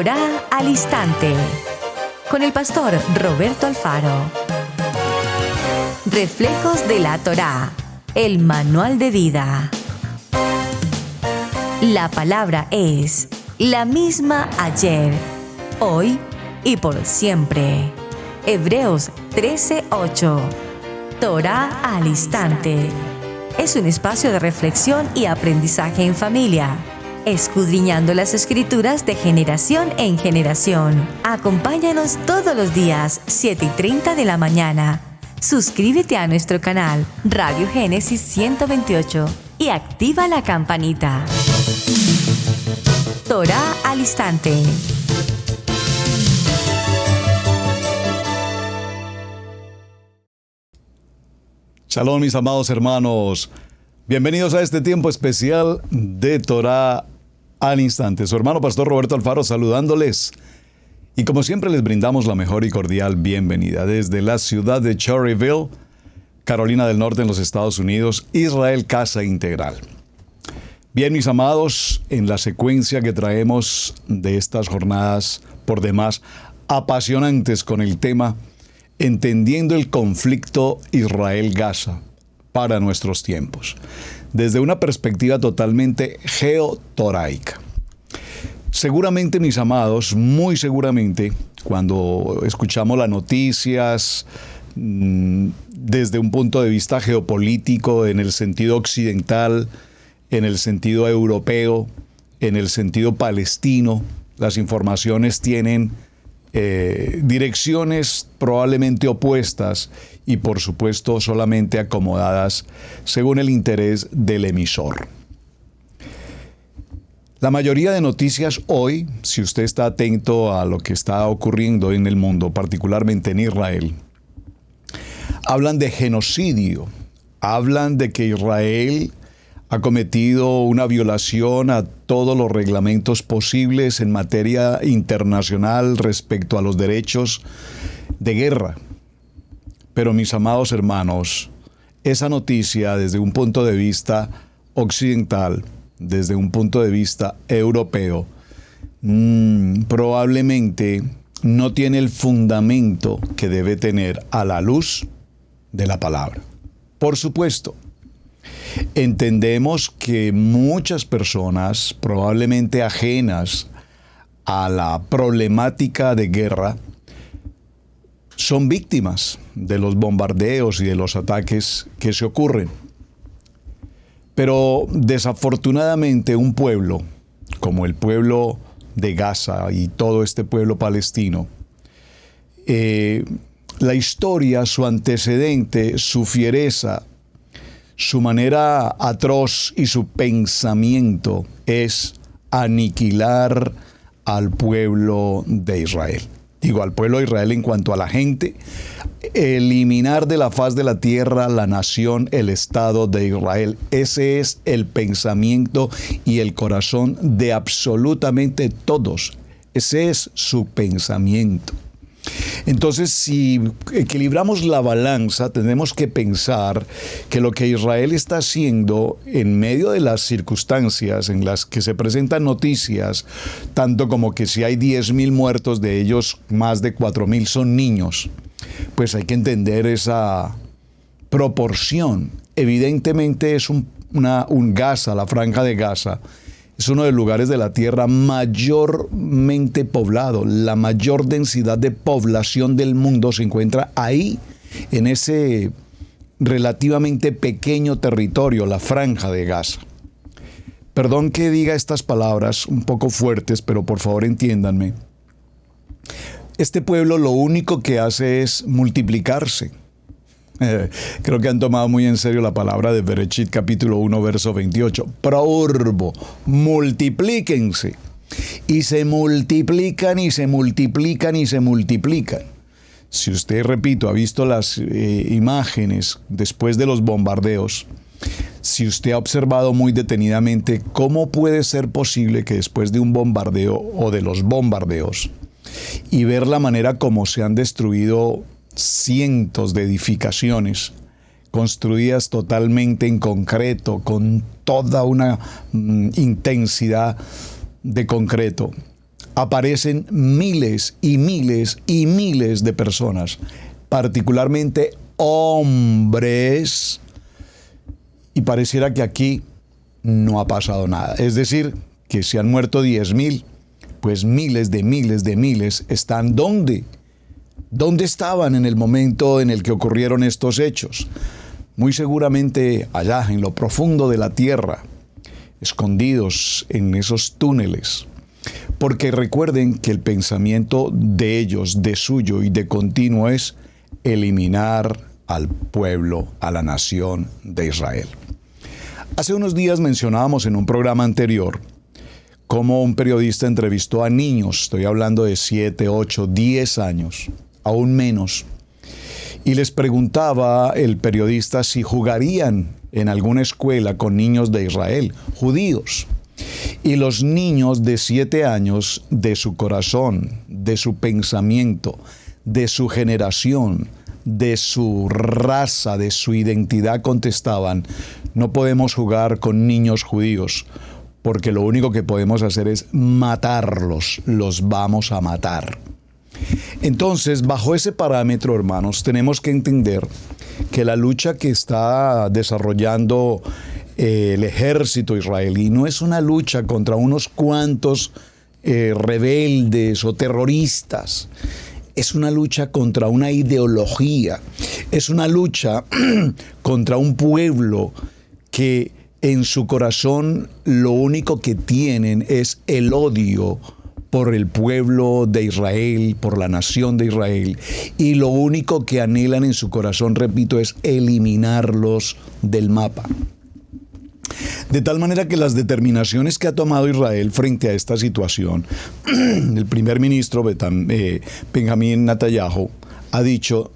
Torá al Instante, con el pastor Roberto Alfaro. Reflejos de la Torá, el manual de vida. La palabra es la misma ayer, hoy y por siempre. Hebreos 13:8. Torá al Instante. Es un espacio de reflexión y aprendizaje en familia, escudriñando las Escrituras de generación en generación. Acompáñanos todos los días, 7:30 de la mañana. Suscríbete a nuestro canal Radio Génesis 128 y activa la campanita. Torá al Instante. Shalom, mis amados hermanos. Bienvenidos a este tiempo especial de Torá al Instante. Su hermano pastor Roberto Alfaro saludándoles. Y como siempre les brindamos la mejor y cordial bienvenida desde la ciudad de Cherryville, Carolina del Norte en los Estados Unidos, Israel Casa Integral. Bien, mis amados, en la secuencia que traemos de estas jornadas por demás apasionantes con el tema Entendiendo el conflicto Israel-Gaza para nuestros tiempos, desde una perspectiva totalmente geotoraica. Seguramente, mis amados, muy seguramente, cuando escuchamos las noticias desde un punto de vista geopolítico, en el sentido occidental, en el sentido europeo, en el sentido palestino, las informaciones tienen direcciones probablemente opuestas y por supuesto solamente acomodadas según el interés del emisor. La mayoría de noticias hoy, si usted está atento a lo que está ocurriendo en el mundo, particularmente en Israel, hablan de genocidio, hablan de que Israel ha cometido una violación a todos los reglamentos posibles en materia internacional respecto a los derechos de guerra. Pero mis amados hermanos, esa noticia desde un punto de vista occidental, desde un punto de vista europeo, probablemente no tiene el fundamento que debe tener a la luz de la palabra. Por supuesto, entendemos que muchas personas, probablemente ajenas a la problemática de guerra, son víctimas de los bombardeos y de los ataques que se ocurren. Pero desafortunadamente un pueblo, como el pueblo de Gaza y todo este pueblo palestino, la historia, su antecedente, su fiereza, su manera atroz y su pensamiento es aniquilar al pueblo de Israel. Digo, al pueblo de Israel en cuanto a la gente, eliminar de la faz de la tierra la nación, el Estado de Israel. Ese es el pensamiento y el corazón de absolutamente todos. Ese es su pensamiento. Entonces, si equilibramos la balanza, tenemos que pensar que lo que Israel está haciendo en medio de las circunstancias en las que se presentan noticias, tanto como que si hay 10,000 muertos, de ellos más de 4,000 son niños, pues hay que entender esa proporción. Evidentemente es un Gaza, la franja de Gaza, es uno de los lugares de la tierra mayormente poblado. La mayor densidad de población del mundo se encuentra ahí, en ese relativamente pequeño territorio, la franja de Gaza. Perdón que diga estas palabras un poco fuertes, pero por favor entiéndanme. Este pueblo lo único que hace es multiplicarse. Creo que han tomado muy en serio la palabra de Bereshit capítulo 1 verso 28. Prourbo, multiplíquense. Y se multiplican y se multiplican y se multiplican. Si usted, repito, ha visto las imágenes después de los bombardeos, si usted ha observado muy detenidamente cómo puede ser posible que después de un bombardeo o de los bombardeos y ver la manera como se han destruido cientos de edificaciones construidas totalmente en concreto, con toda una intensidad de concreto, aparecen miles y miles y miles de personas, particularmente hombres, y pareciera que aquí no ha pasado nada. Es decir, que si han muerto 10,000, pues miles de miles están ¿dónde? ¿Dónde estaban en el momento en el que ocurrieron estos hechos? Muy seguramente allá en lo profundo de la tierra, escondidos en esos túneles. Porque recuerden que el pensamiento de ellos, de suyo y de continuo es eliminar al pueblo, a la nación de Israel. Hace unos días mencionábamos en un programa anterior cómo un periodista entrevistó a niños, estoy hablando de 7, 8, 10 años, aún menos, y les preguntaba el periodista si jugarían en alguna escuela con niños de Israel, judíos. Y los niños de 7 años, de su corazón, de su pensamiento, de su generación, de su raza, de su identidad, contestaban: no podemos jugar con niños judíos, porque lo único que podemos hacer es matarlos, los vamos a matar. Entonces, bajo ese parámetro, hermanos, tenemos que entender que la lucha que está desarrollando el ejército israelí no es una lucha contra unos cuantos rebeldes o terroristas. Es una lucha contra una ideología. Es una lucha contra un pueblo que en su corazón lo único que tienen es el odio por el pueblo de Israel, por la nación de Israel. Y lo único que anhelan en su corazón, repito, es eliminarlos del mapa. De tal manera que las determinaciones que ha tomado Israel frente a esta situación, el primer ministro Benjamín Netanyahu ha dicho: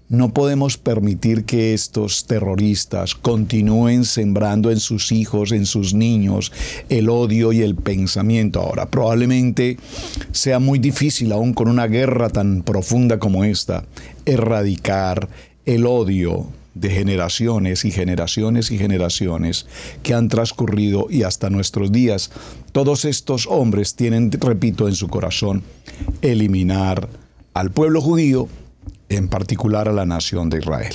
no podemos permitir que estos terroristas continúen sembrando en sus hijos, en sus niños, el odio y el pensamiento. Ahora, probablemente sea muy difícil, aún con una guerra tan profunda como esta, erradicar el odio de generaciones y generaciones y generaciones que han transcurrido y hasta nuestros días. Todos estos hombres tienen, repito, en su corazón eliminar al pueblo judío, en particular a la nación de Israel.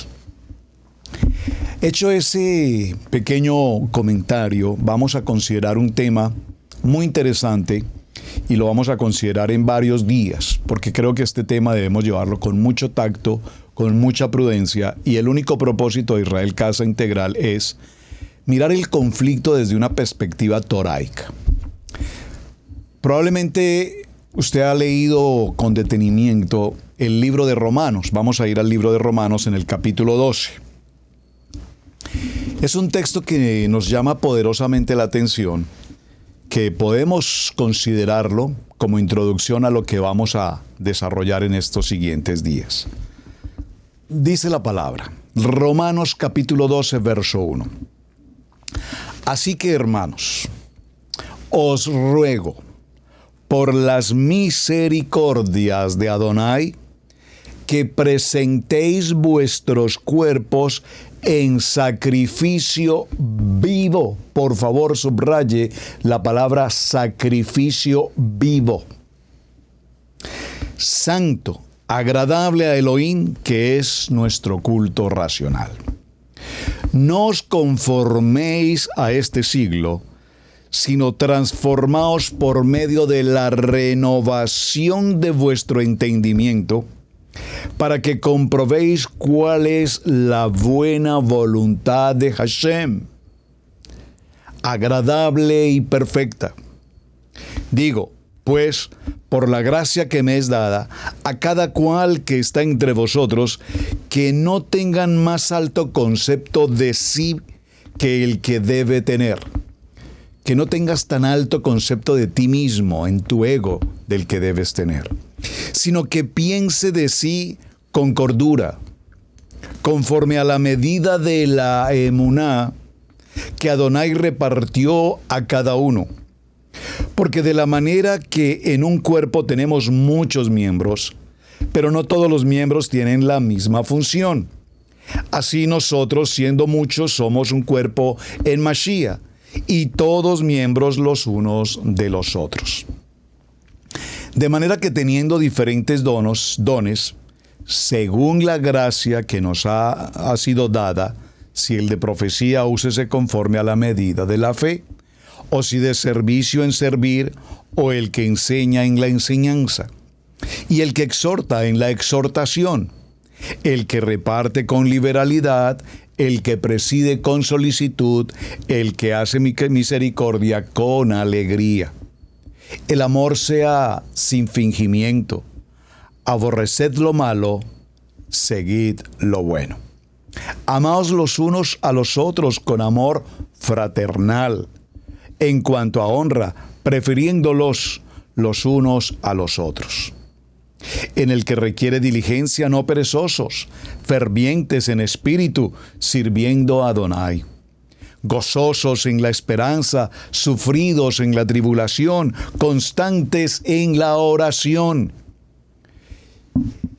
Hecho ese pequeño comentario, vamos a considerar un tema muy interesante y lo vamos a considerar en varios días, porque creo que este tema debemos llevarlo con mucho tacto, con mucha prudencia, y el único propósito de Israel Casa Integral es mirar el conflicto desde una perspectiva toraica. Probablemente usted ha leído con detenimiento el libro de Romanos. Vamos a ir al libro de Romanos en el capítulo 12. Es un texto que nos llama poderosamente la atención, que podemos considerarlo como introducción a lo que vamos a desarrollar en estos siguientes días. Dice la palabra, Romanos capítulo 12, verso 1. Así que, hermanos, os ruego por las misericordias de Adonai que presentéis vuestros cuerpos en sacrificio vivo. Por favor, subraye la palabra sacrificio vivo. Santo, agradable a Elohim, que es nuestro culto racional. No os conforméis a este siglo, sino transformaos por medio de la renovación de vuestro entendimiento, para que comprobéis cuál es la buena voluntad de Hashem, agradable y perfecta. Digo, pues, por la gracia que me es dada, a cada cual que está entre vosotros, que no tengan más alto concepto de sí que el que debe tener. Que no tengas tan alto concepto de ti mismo, en tu ego, del que debes tener, sino que piense de sí con cordura, conforme a la medida de la emuná que Adonai repartió a cada uno. Porque de la manera que en un cuerpo tenemos muchos miembros, pero no todos los miembros tienen la misma función. Así nosotros, siendo muchos, somos un cuerpo en Mashiach, y todos miembros los unos de los otros. De manera que teniendo diferentes dones, según la gracia que nos ha sido dada, si el de profecía, úsese conforme a la medida de la fe, o si de servicio en servir, o el que enseña en la enseñanza, y el que exhorta en la exhortación, el que reparte con liberalidad, el que preside con solicitud, el que hace misericordia con alegría. El amor sea sin fingimiento. Aborreced lo malo, seguid lo bueno. Amaos los unos a los otros con amor fraternal. En cuanto a honra, prefiriéndolos los unos a los otros. En el que requiere diligencia, no perezosos, fervientes en espíritu, sirviendo a Adonai. Gozosos en la esperanza, sufridos en la tribulación, constantes en la oración.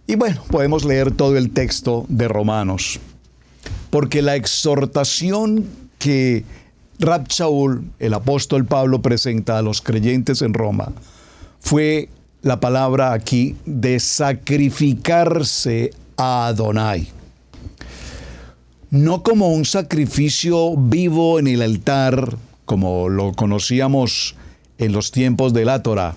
Y bueno, podemos leer todo el texto de Romanos, porque la exhortación que Rab Shaul, el apóstol Pablo, presenta a los creyentes en Roma, fue la palabra aquí de sacrificarse a Adonai. No como un sacrificio vivo en el altar, como lo conocíamos en los tiempos de la Torá,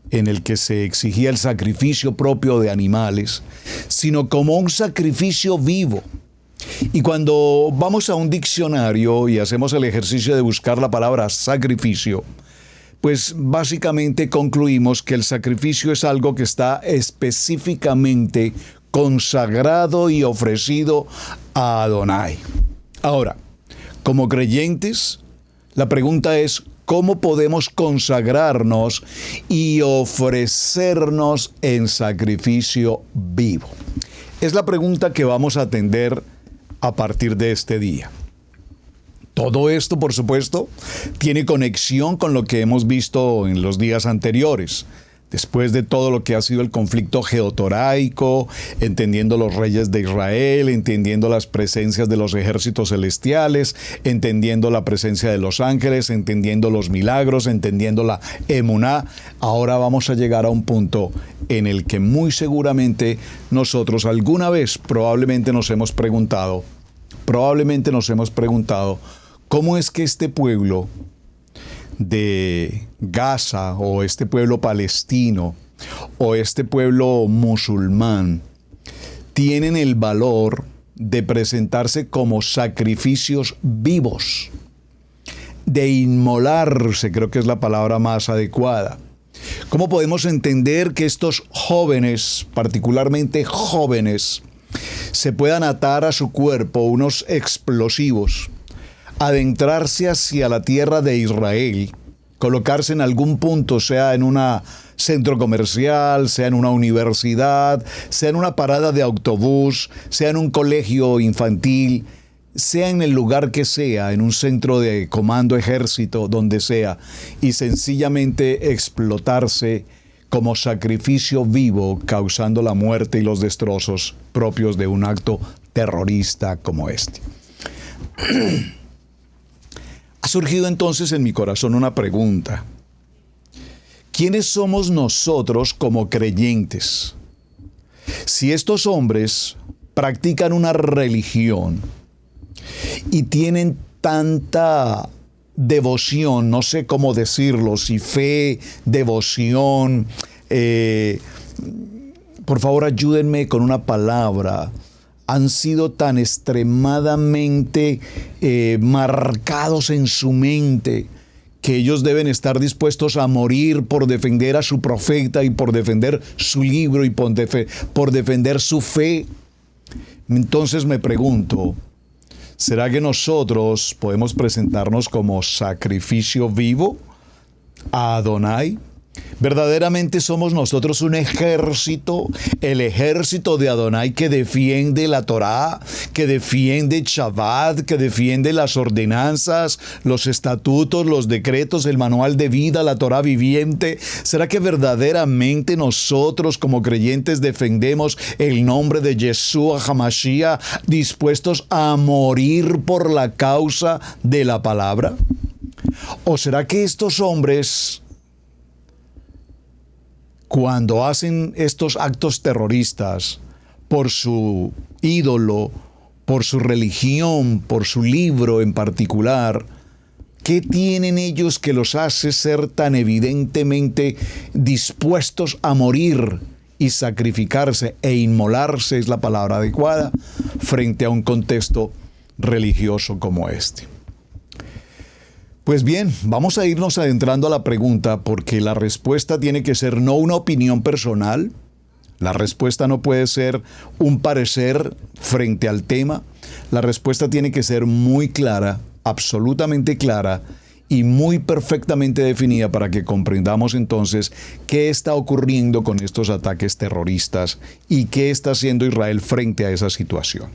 en el que se exigía el sacrificio propio de animales, sino como un sacrificio vivo. Y cuando vamos a un diccionario y hacemos el ejercicio de buscar la palabra sacrificio, pues básicamente concluimos que el sacrificio es algo que está específicamente consagrado y ofrecido a Adonai. Ahora, como creyentes, la pregunta es, ¿cómo podemos consagrarnos y ofrecernos en sacrificio vivo? Es la pregunta que vamos a atender a partir de este día. Todo esto, por supuesto, tiene conexión con lo que hemos visto en los días anteriores. Después de todo lo que ha sido el conflicto geotoraico, entendiendo los reyes de Israel, entendiendo las presencias de los ejércitos celestiales, entendiendo la presencia de los ángeles, entendiendo los milagros, entendiendo la emuná, ahora vamos a llegar a un punto en el que muy seguramente nosotros alguna vez probablemente nos hemos preguntado, ¿cómo es que este pueblo de Gaza o este pueblo palestino o este pueblo musulmán tienen el valor de presentarse como sacrificios vivos, de inmolarse, creo que es la palabra más adecuada? ¿Cómo podemos entender que estos jóvenes, particularmente jóvenes, se puedan atar a su cuerpo unos explosivos, adentrarse hacia la tierra de Israel, colocarse en algún punto, sea en un centro comercial, sea en una universidad, sea en una parada de autobús, sea en un colegio infantil, sea en el lugar que sea, en un centro de comando ejército, donde sea, y sencillamente explotarse como sacrificio vivo, causando la muerte y los destrozos propios de un acto terrorista como este? Ha surgido entonces en mi corazón una pregunta. ¿Quiénes somos nosotros como creyentes? Si estos hombres practican una religión y tienen tanta devoción, no sé cómo decirlo, si fe, devoción, por favor ayúdenme con una palabra, han sido tan extremadamente marcados en su mente que ellos deben estar dispuestos a morir por defender a su profeta y por defender su libro y por defender su fe. Entonces me pregunto, ¿será que nosotros podemos presentarnos como sacrificio vivo a Adonai? ¿Verdaderamente somos nosotros un ejército, el ejército de Adonai que defiende la Torá, que defiende Shabbat, que defiende las ordenanzas, los estatutos, los decretos, el manual de vida, la Torá viviente? ¿Será que verdaderamente nosotros como creyentes defendemos el nombre de Yeshua HaMashiach, dispuestos a morir por la causa de la palabra? ¿O será que estos hombres cuando hacen estos actos terroristas por su ídolo, por su religión, por su libro en particular, ¿qué tienen ellos que los hace ser tan evidentemente dispuestos a morir y sacrificarse e inmolarse, es la palabra adecuada, frente a un contexto religioso como este? Pues bien, vamos a irnos adentrando a la pregunta, porque la respuesta tiene que ser no una opinión personal. La respuesta no puede ser un parecer frente al tema. La respuesta tiene que ser muy clara, absolutamente clara y muy perfectamente definida para que comprendamos entonces qué está ocurriendo con estos ataques terroristas y qué está haciendo Israel frente a esa situación.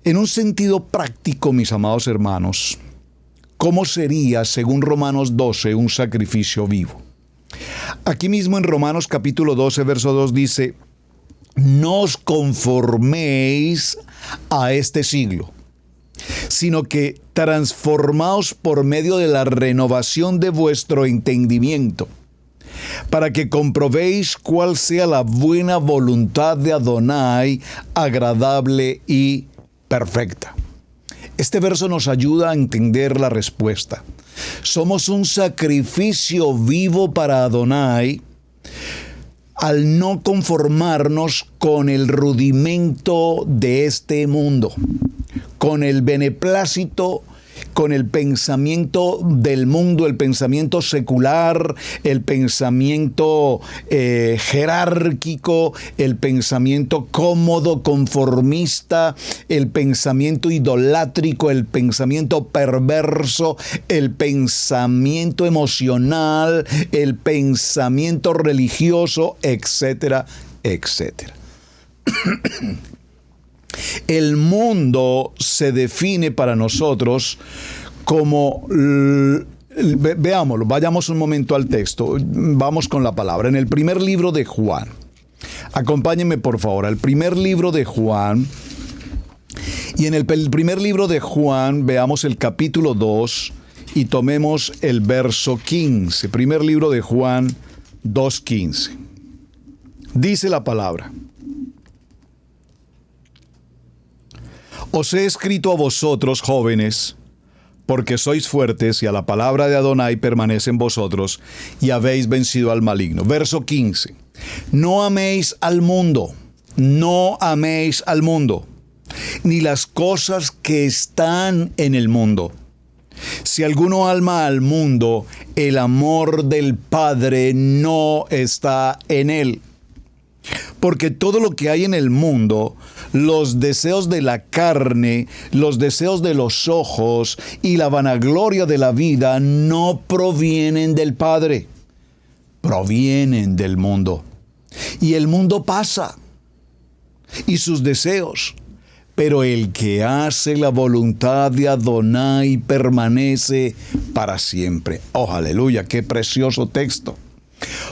En un sentido práctico, mis amados hermanos, ¿cómo sería, según Romanos 12, un sacrificio vivo? Aquí mismo en Romanos capítulo 12, verso 2 dice: no os conforméis a este siglo, sino que transformaos por medio de la renovación de vuestro entendimiento, para que comprobéis cuál sea la buena voluntad de Adonai, agradable y perfecta. Este verso nos ayuda a entender la respuesta. Somos un sacrificio vivo para Adonai al no conformarnos con el rudimento de este mundo, con el beneplácito, con el pensamiento del mundo, el pensamiento secular, el pensamiento jerárquico, el pensamiento cómodo, conformista, el pensamiento idolátrico, el pensamiento perverso, el pensamiento emocional, el pensamiento religioso, etcétera, etcétera. El mundo se define para nosotros como, veámoslo, vayamos un momento al texto, vamos con la palabra. En el primer libro de Juan, acompáñenme por favor, al primer libro de Juan, y en el primer libro de Juan veamos el capítulo 2 y tomemos el verso 15, primer libro de Juan 2:15. Dice la palabra: os he escrito a vosotros, jóvenes, porque sois fuertes y a la palabra de Adonai permanece en vosotros y habéis vencido al maligno. Verso 15. No améis al mundo, no améis al mundo, ni las cosas que están en el mundo. Si alguno ama al mundo, el amor del Padre no está en él. Porque todo lo que hay en el mundo, los deseos de la carne, los deseos de los ojos y la vanagloria de la vida no provienen del Padre, provienen del mundo. Y el mundo pasa, y sus deseos, pero el que hace la voluntad de Adonai permanece para siempre. ¡Oh, aleluya! ¡Qué precioso texto!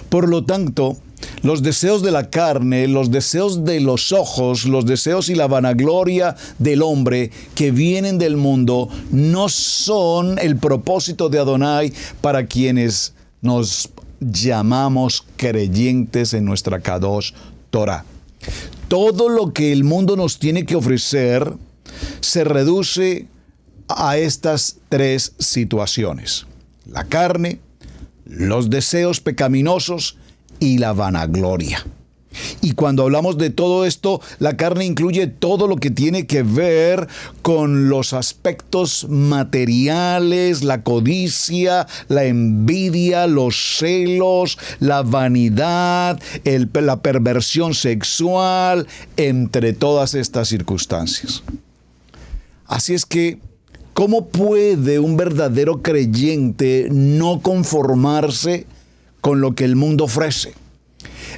Por lo tanto, los deseos de la carne, los deseos de los ojos, los deseos y la vanagloria del hombre que vienen del mundo no son el propósito de Adonai para quienes nos llamamos creyentes en nuestra Kadosh Torah. Todo lo que el mundo nos tiene que ofrecer se reduce a estas tres situaciones: la carne, los deseos pecaminosos y la vanagloria. Y cuando hablamos de todo esto, la carne incluye todo lo que tiene que ver con los aspectos materiales, la codicia, la envidia, los celos, la vanidad, la perversión sexual, entre todas estas circunstancias. Así es que, ¿cómo puede un verdadero creyente no conformarse con lo que el mundo ofrece?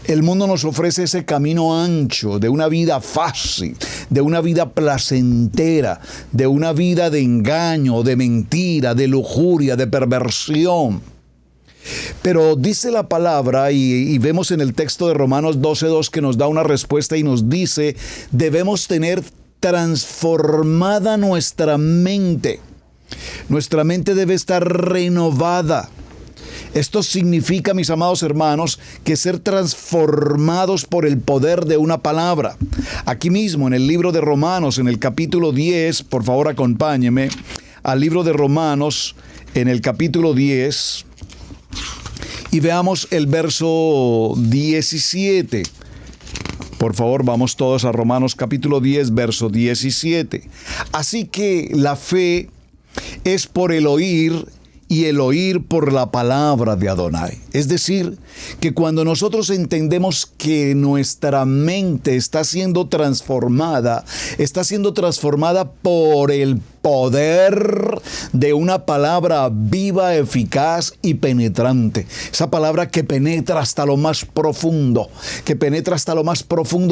El mundo nos ofrece ese camino ancho de una vida fácil, de una vida placentera, de una vida de engaño, de mentira, de lujuria, de perversión. Pero dice la palabra, y vemos en el texto de Romanos 12:2 que nos da una respuesta y nos dice: debemos tener transformada nuestra mente. Nuestra mente debe estar renovada. Esto significa, mis amados hermanos, que ser transformados por el poder de una palabra. Aquí mismo en el libro de Romanos, en el capítulo 10, por favor acompáñeme al libro de Romanos, en el capítulo 10, y veamos el verso 17. Por favor, vamos todos a Romanos capítulo 10, verso 17. Así que la fe es por el oír, y el oír por la palabra de Adonai. Es decir, que cuando nosotros entendemos que nuestra mente está siendo transformada por el poder de una palabra viva, eficaz y penetrante. Esa palabra que penetra hasta lo más profundo,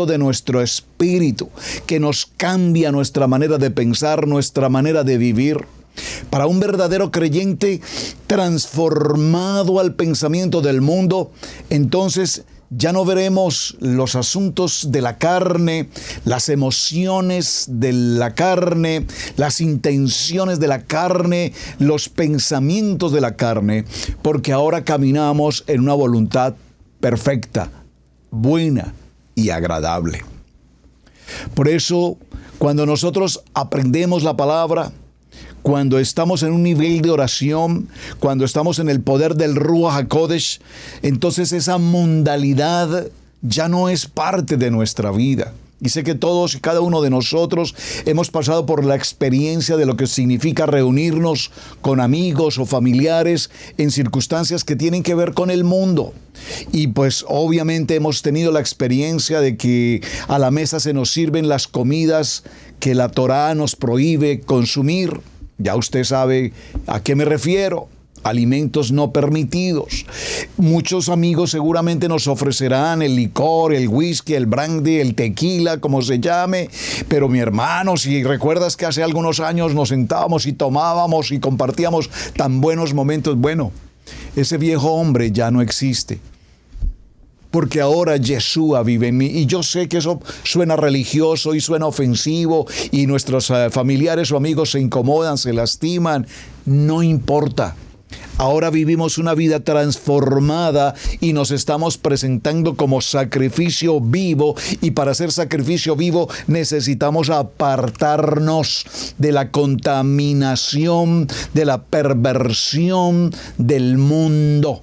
de nuestro espíritu, que nos cambia nuestra manera de pensar, nuestra manera de vivir. Para un verdadero creyente transformado al pensamiento del mundo, entonces ya no veremos los asuntos de la carne, las emociones de la carne, las intenciones de la carne, los pensamientos de la carne, porque ahora caminamos en una voluntad perfecta, buena y agradable. Por eso, cuando nosotros aprendemos la palabra, cuando estamos en un nivel de oración, cuando estamos en el poder del Ruach HaKodesh, entonces esa mundalidad ya no es parte de nuestra vida. Y sé que todos y cada uno de nosotros hemos pasado por la experiencia de lo que significa reunirnos con amigos o familiares en circunstancias que tienen que ver con el mundo. Y pues obviamente hemos tenido la experiencia de que a la mesa se nos sirven las comidas que la Torá nos prohíbe consumir. Ya usted sabe a qué me refiero. Alimentos no permitidos. Muchos amigos seguramente nos ofrecerán el licor, el whisky, el brandy, el tequila, como se llame. Pero mi hermano, si recuerdas que hace algunos años nos sentábamos y tomábamos y compartíamos tan buenos momentos, bueno, ese viejo hombre ya no existe. Porque ahora Yeshua vive en mí. Y yo sé que eso suena religioso y suena ofensivo y nuestros familiares o amigos se incomodan, se lastiman. No importa. Ahora vivimos una vida transformada y nos estamos presentando como sacrificio vivo, y para ser sacrificio vivo necesitamos apartarnos de la contaminación, de la perversión del mundo.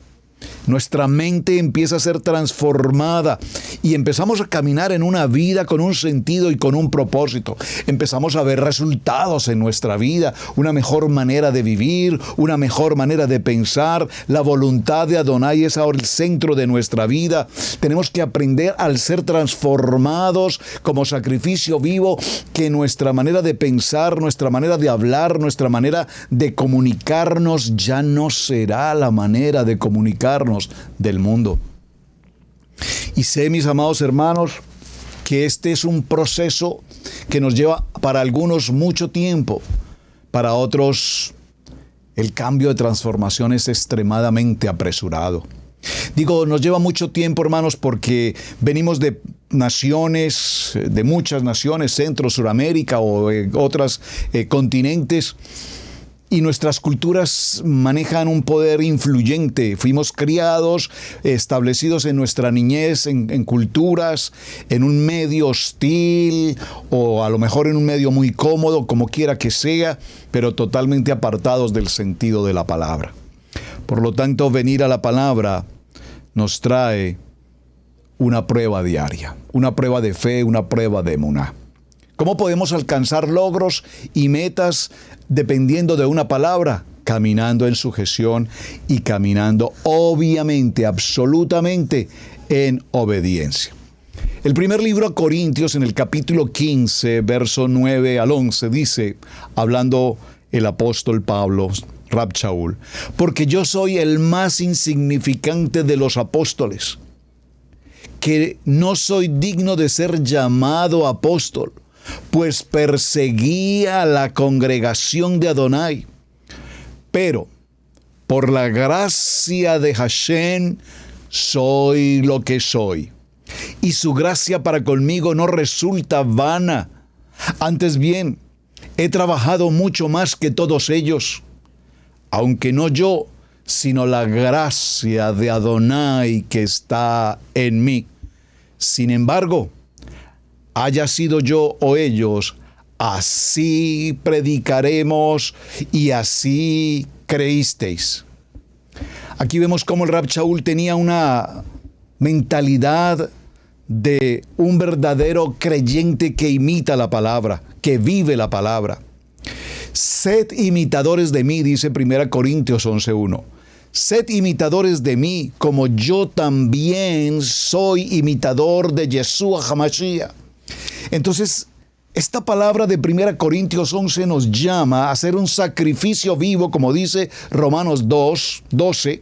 Nuestra mente empieza a ser transformada y empezamos a caminar en una vida con un sentido y con un propósito. Empezamos a ver resultados en nuestra vida, una mejor manera de vivir, una mejor manera de pensar. La voluntad de Adonai es ahora el centro de nuestra vida. Tenemos que aprender al ser transformados como sacrificio vivo, que nuestra manera de pensar, nuestra manera de hablar, nuestra manera de comunicarnos ya no será la manera de comunicarnos del mundo. Y sé, mis amados hermanos, que este es un proceso que nos lleva para algunos mucho tiempo, para otros el cambio de transformación es extremadamente apresurado. Digo, nos lleva mucho tiempo, hermanos, porque venimos de naciones, de muchas naciones, Centro, Suramérica o otros continentes, y nuestras culturas manejan un poder influyente. Fuimos criados, establecidos en nuestra niñez, en culturas, en un medio hostil o a lo mejor en un medio muy cómodo, como quiera que sea, pero totalmente apartados del sentido de la palabra. Por lo tanto, venir a la palabra nos trae una prueba diaria, una prueba de fe, una prueba de emuná. ¿Cómo podemos alcanzar logros y metas dependiendo de una palabra? Caminando en sujeción y caminando obviamente, absolutamente en obediencia. El primer libro a Corintios, en el capítulo 15, verso 9 al 11, dice, hablando el apóstol Pablo, Rab Shaul, porque yo soy el más insignificante de los apóstoles, que no soy digno de ser llamado apóstol, pues perseguía a la congregación de Adonai. Pero por la gracia de Hashem soy lo que soy. Y su gracia para conmigo no resulta vana. Antes bien, he trabajado mucho más que todos ellos. Aunque no yo, sino la gracia de Adonai que está en mí. Sin embargo, haya sido yo o ellos, así predicaremos y así creísteis. Aquí vemos cómo el Rab Shaul tenía una mentalidad de un verdadero creyente que imita la palabra, que vive la palabra. Sed imitadores de mí, dice 1 Corintios 11:1. Sed imitadores de mí, como yo también soy imitador de Yeshua HaMashiach. Entonces, esta palabra de 1 Corintios 11 nos llama a hacer un sacrificio vivo, como dice Romanos 2:12,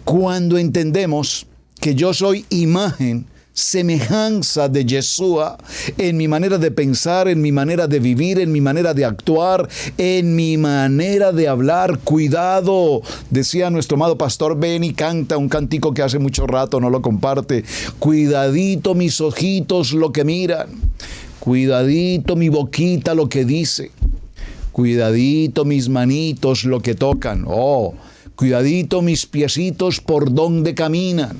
cuando entendemos que yo soy imagen, semejanza de Yeshua en mi manera de pensar, en mi manera de vivir, en mi manera de actuar, en mi manera de hablar. Cuidado, decía nuestro amado pastor Benny, canta un cántico que hace mucho rato no lo comparte. Cuidadito mis ojitos lo que miran, cuidadito mi boquita lo que dice, cuidadito mis manitos lo que tocan. Cuidadito mis piecitos por donde caminan.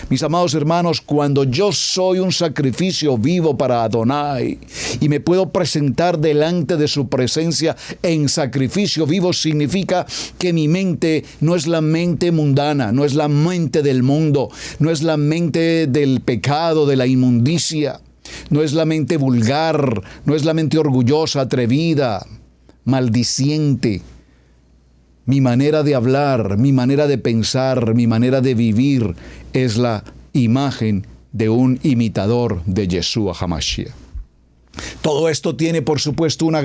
Mis amados hermanos, cuando yo soy un sacrificio vivo para Adonai y me puedo presentar delante de su presencia en sacrificio vivo, significa que mi mente no es la mente mundana, no es la mente del mundo, no es la mente del pecado, de la inmundicia, no es la mente vulgar, no es la mente orgullosa, atrevida, maldiciente. Mi manera de hablar, mi manera de pensar, mi manera de vivir es la imagen de un imitador de Yeshua HaMashiach. Todo esto tiene, por supuesto, un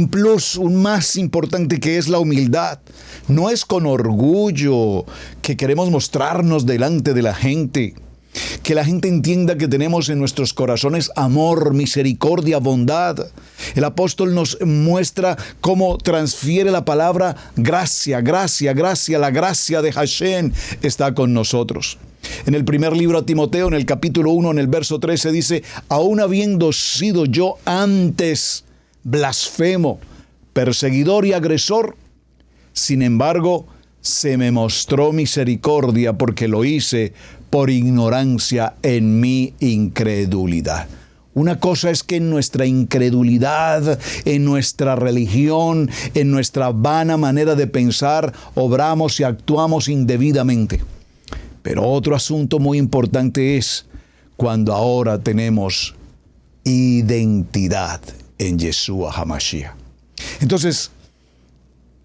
plus, un más importante, que es la humildad. No es con orgullo que queremos mostrarnos delante de la gente. Que la gente entienda que tenemos en nuestros corazones amor, misericordia, bondad. El apóstol nos muestra cómo transfiere la palabra gracia, gracia, gracia. La gracia de Hashem está con nosotros. En el primer libro a Timoteo, en el capítulo 1, en el verso 13, dice: aún habiendo sido yo antes blasfemo, perseguidor y agresor, sin embargo, se me mostró misericordia porque lo hice por ignorancia en mi incredulidad. Una cosa es que en nuestra incredulidad, en nuestra religión, en nuestra vana manera de pensar, obramos y actuamos indebidamente. Pero otro asunto muy importante es cuando ahora tenemos identidad en Yeshua HaMashiach. Entonces,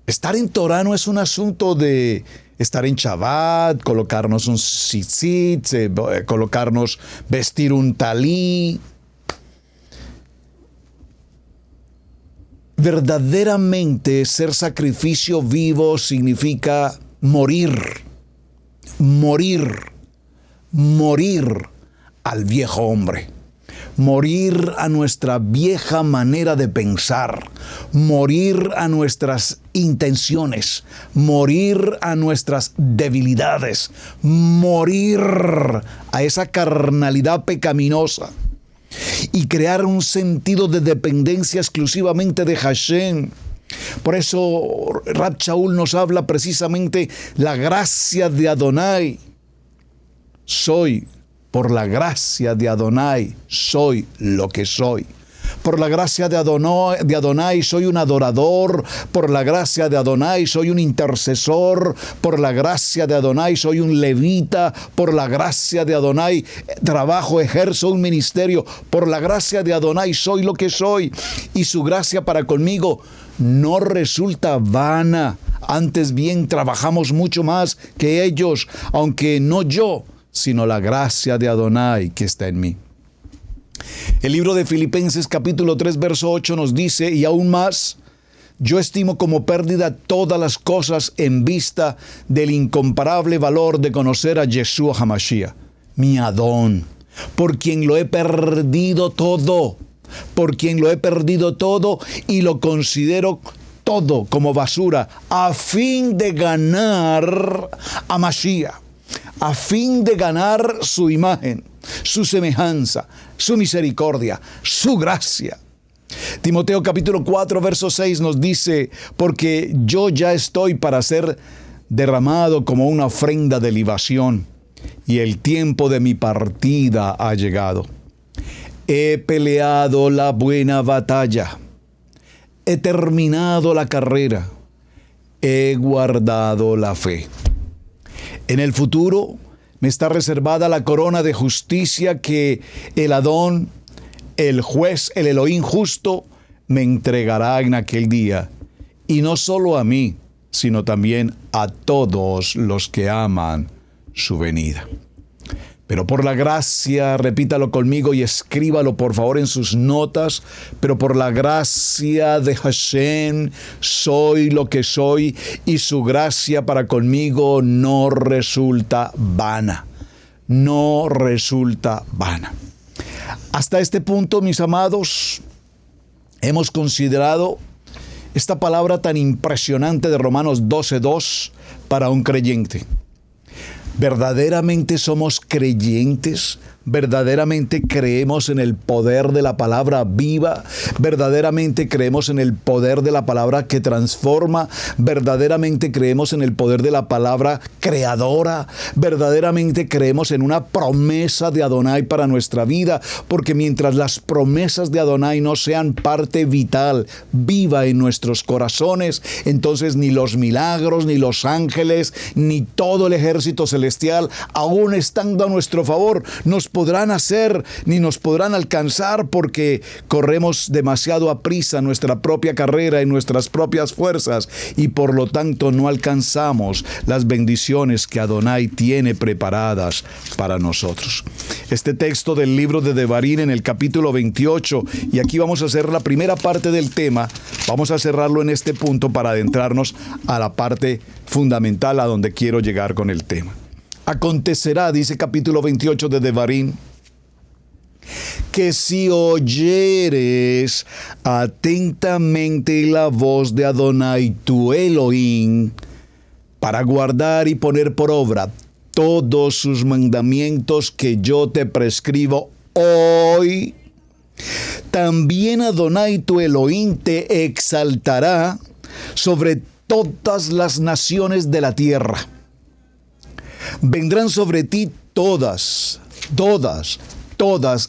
estar en Torah no es un asunto de estar en Shabbat, colocarnos un tzitzit, vestir un talí. Verdaderamente ser sacrificio vivo significa morir al viejo hombre. Morir a nuestra vieja manera de pensar, morir a nuestras intenciones, morir a nuestras debilidades, morir a esa carnalidad pecaminosa y crear un sentido de dependencia exclusivamente de Hashem. Por eso Rab Shaul nos habla precisamente la gracia de Adonai. Por la gracia de Adonai soy lo que soy. Por la gracia de Adonai soy un adorador. Por la gracia de Adonai soy un intercesor. Por la gracia de Adonai soy un levita. Por la gracia de Adonai ejerzo un ministerio. Por la gracia de Adonai soy lo que soy. Y su gracia para conmigo no resulta vana. Antes bien, trabajamos mucho más que ellos, aunque no yo, sino la gracia de Adonai que está en mí. El libro de Filipenses capítulo 3 verso 8 nos dice: y aún más, yo estimo como pérdida todas las cosas en vista del incomparable valor de conocer a Yeshua HaMashiach, mi Adón, por quien lo he perdido todo, y lo considero todo como basura, a fin de ganar a Mashiach, a fin de ganar su imagen, su semejanza, su misericordia, su gracia. Timoteo capítulo 4, verso 6 nos dice, porque yo ya estoy para ser derramado como una ofrenda de libación, y el tiempo de mi partida ha llegado. He peleado la buena batalla, he terminado la carrera, he guardado la fe. En el futuro me está reservada la corona de justicia que el Adón, el juez, el Elohim justo, me entregará en aquel día. Y no solo a mí, sino también a todos los que aman su venida. Pero por la gracia, repítalo conmigo y escríbalo por favor en sus notas, pero por la gracia de Hashem soy lo que soy, y su gracia para conmigo no resulta vana. No resulta vana. Hasta este punto, mis amados, hemos considerado esta palabra tan impresionante de Romanos 12:2 para un creyente. ¿Verdaderamente somos creyentes? ¿Verdaderamente creemos en el poder de la palabra viva? ¿Verdaderamente creemos en el poder de la palabra que transforma? ¿Verdaderamente creemos en el poder de la palabra creadora? ¿Verdaderamente creemos en una promesa de Adonai para nuestra vida? Porque mientras las promesas de Adonai no sean parte vital, viva en nuestros corazones, entonces ni los milagros, ni los ángeles, ni todo el ejército celestial, aún estando a nuestro favor, nos podrán hacer ni nos podrán alcanzar, porque corremos demasiado a prisa nuestra propia carrera en nuestras propias fuerzas, y por lo tanto no alcanzamos las bendiciones que Adonai tiene preparadas para nosotros. Este texto del libro de Devarim en el capítulo 28, y aquí vamos a hacer la primera parte del tema, vamos a cerrarlo en este punto para adentrarnos a la parte fundamental a donde quiero llegar con el tema. Acontecerá, dice capítulo 28 de Devarim, que si oyeres atentamente la voz de Adonai tu Elohim, para guardar y poner por obra todos sus mandamientos que yo te prescribo hoy, también Adonai tu Elohim te exaltará sobre todas las naciones de la tierra. Vendrán sobre ti todas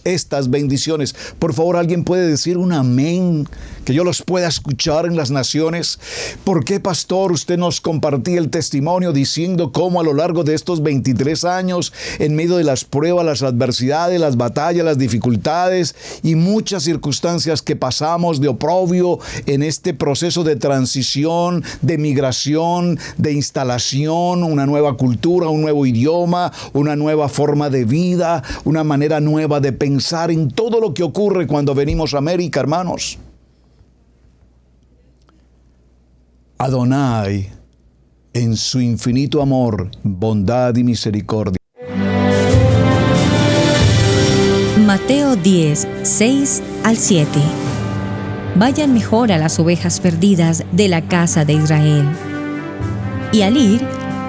estas bendiciones. Por favor, ¿alguien puede decir un amén? Que yo los pueda escuchar en las naciones. ¿Por qué, pastor, usted nos compartía el testimonio diciendo cómo a lo largo de estos 23 años, en medio de las pruebas, las adversidades, las batallas, las dificultades y muchas circunstancias que pasamos de oprobio en este proceso de transición, de migración, de instalación, una nueva cultura, un nuevo idioma, una nueva forma de vida, una manera nueva de pensar en todo lo que ocurre cuando venimos a América, hermanos? Adonai, en su infinito amor, bondad y misericordia. Mateo 10, 6 al 7. Vayan mejor a las ovejas perdidas de la casa de Israel. Y al ir,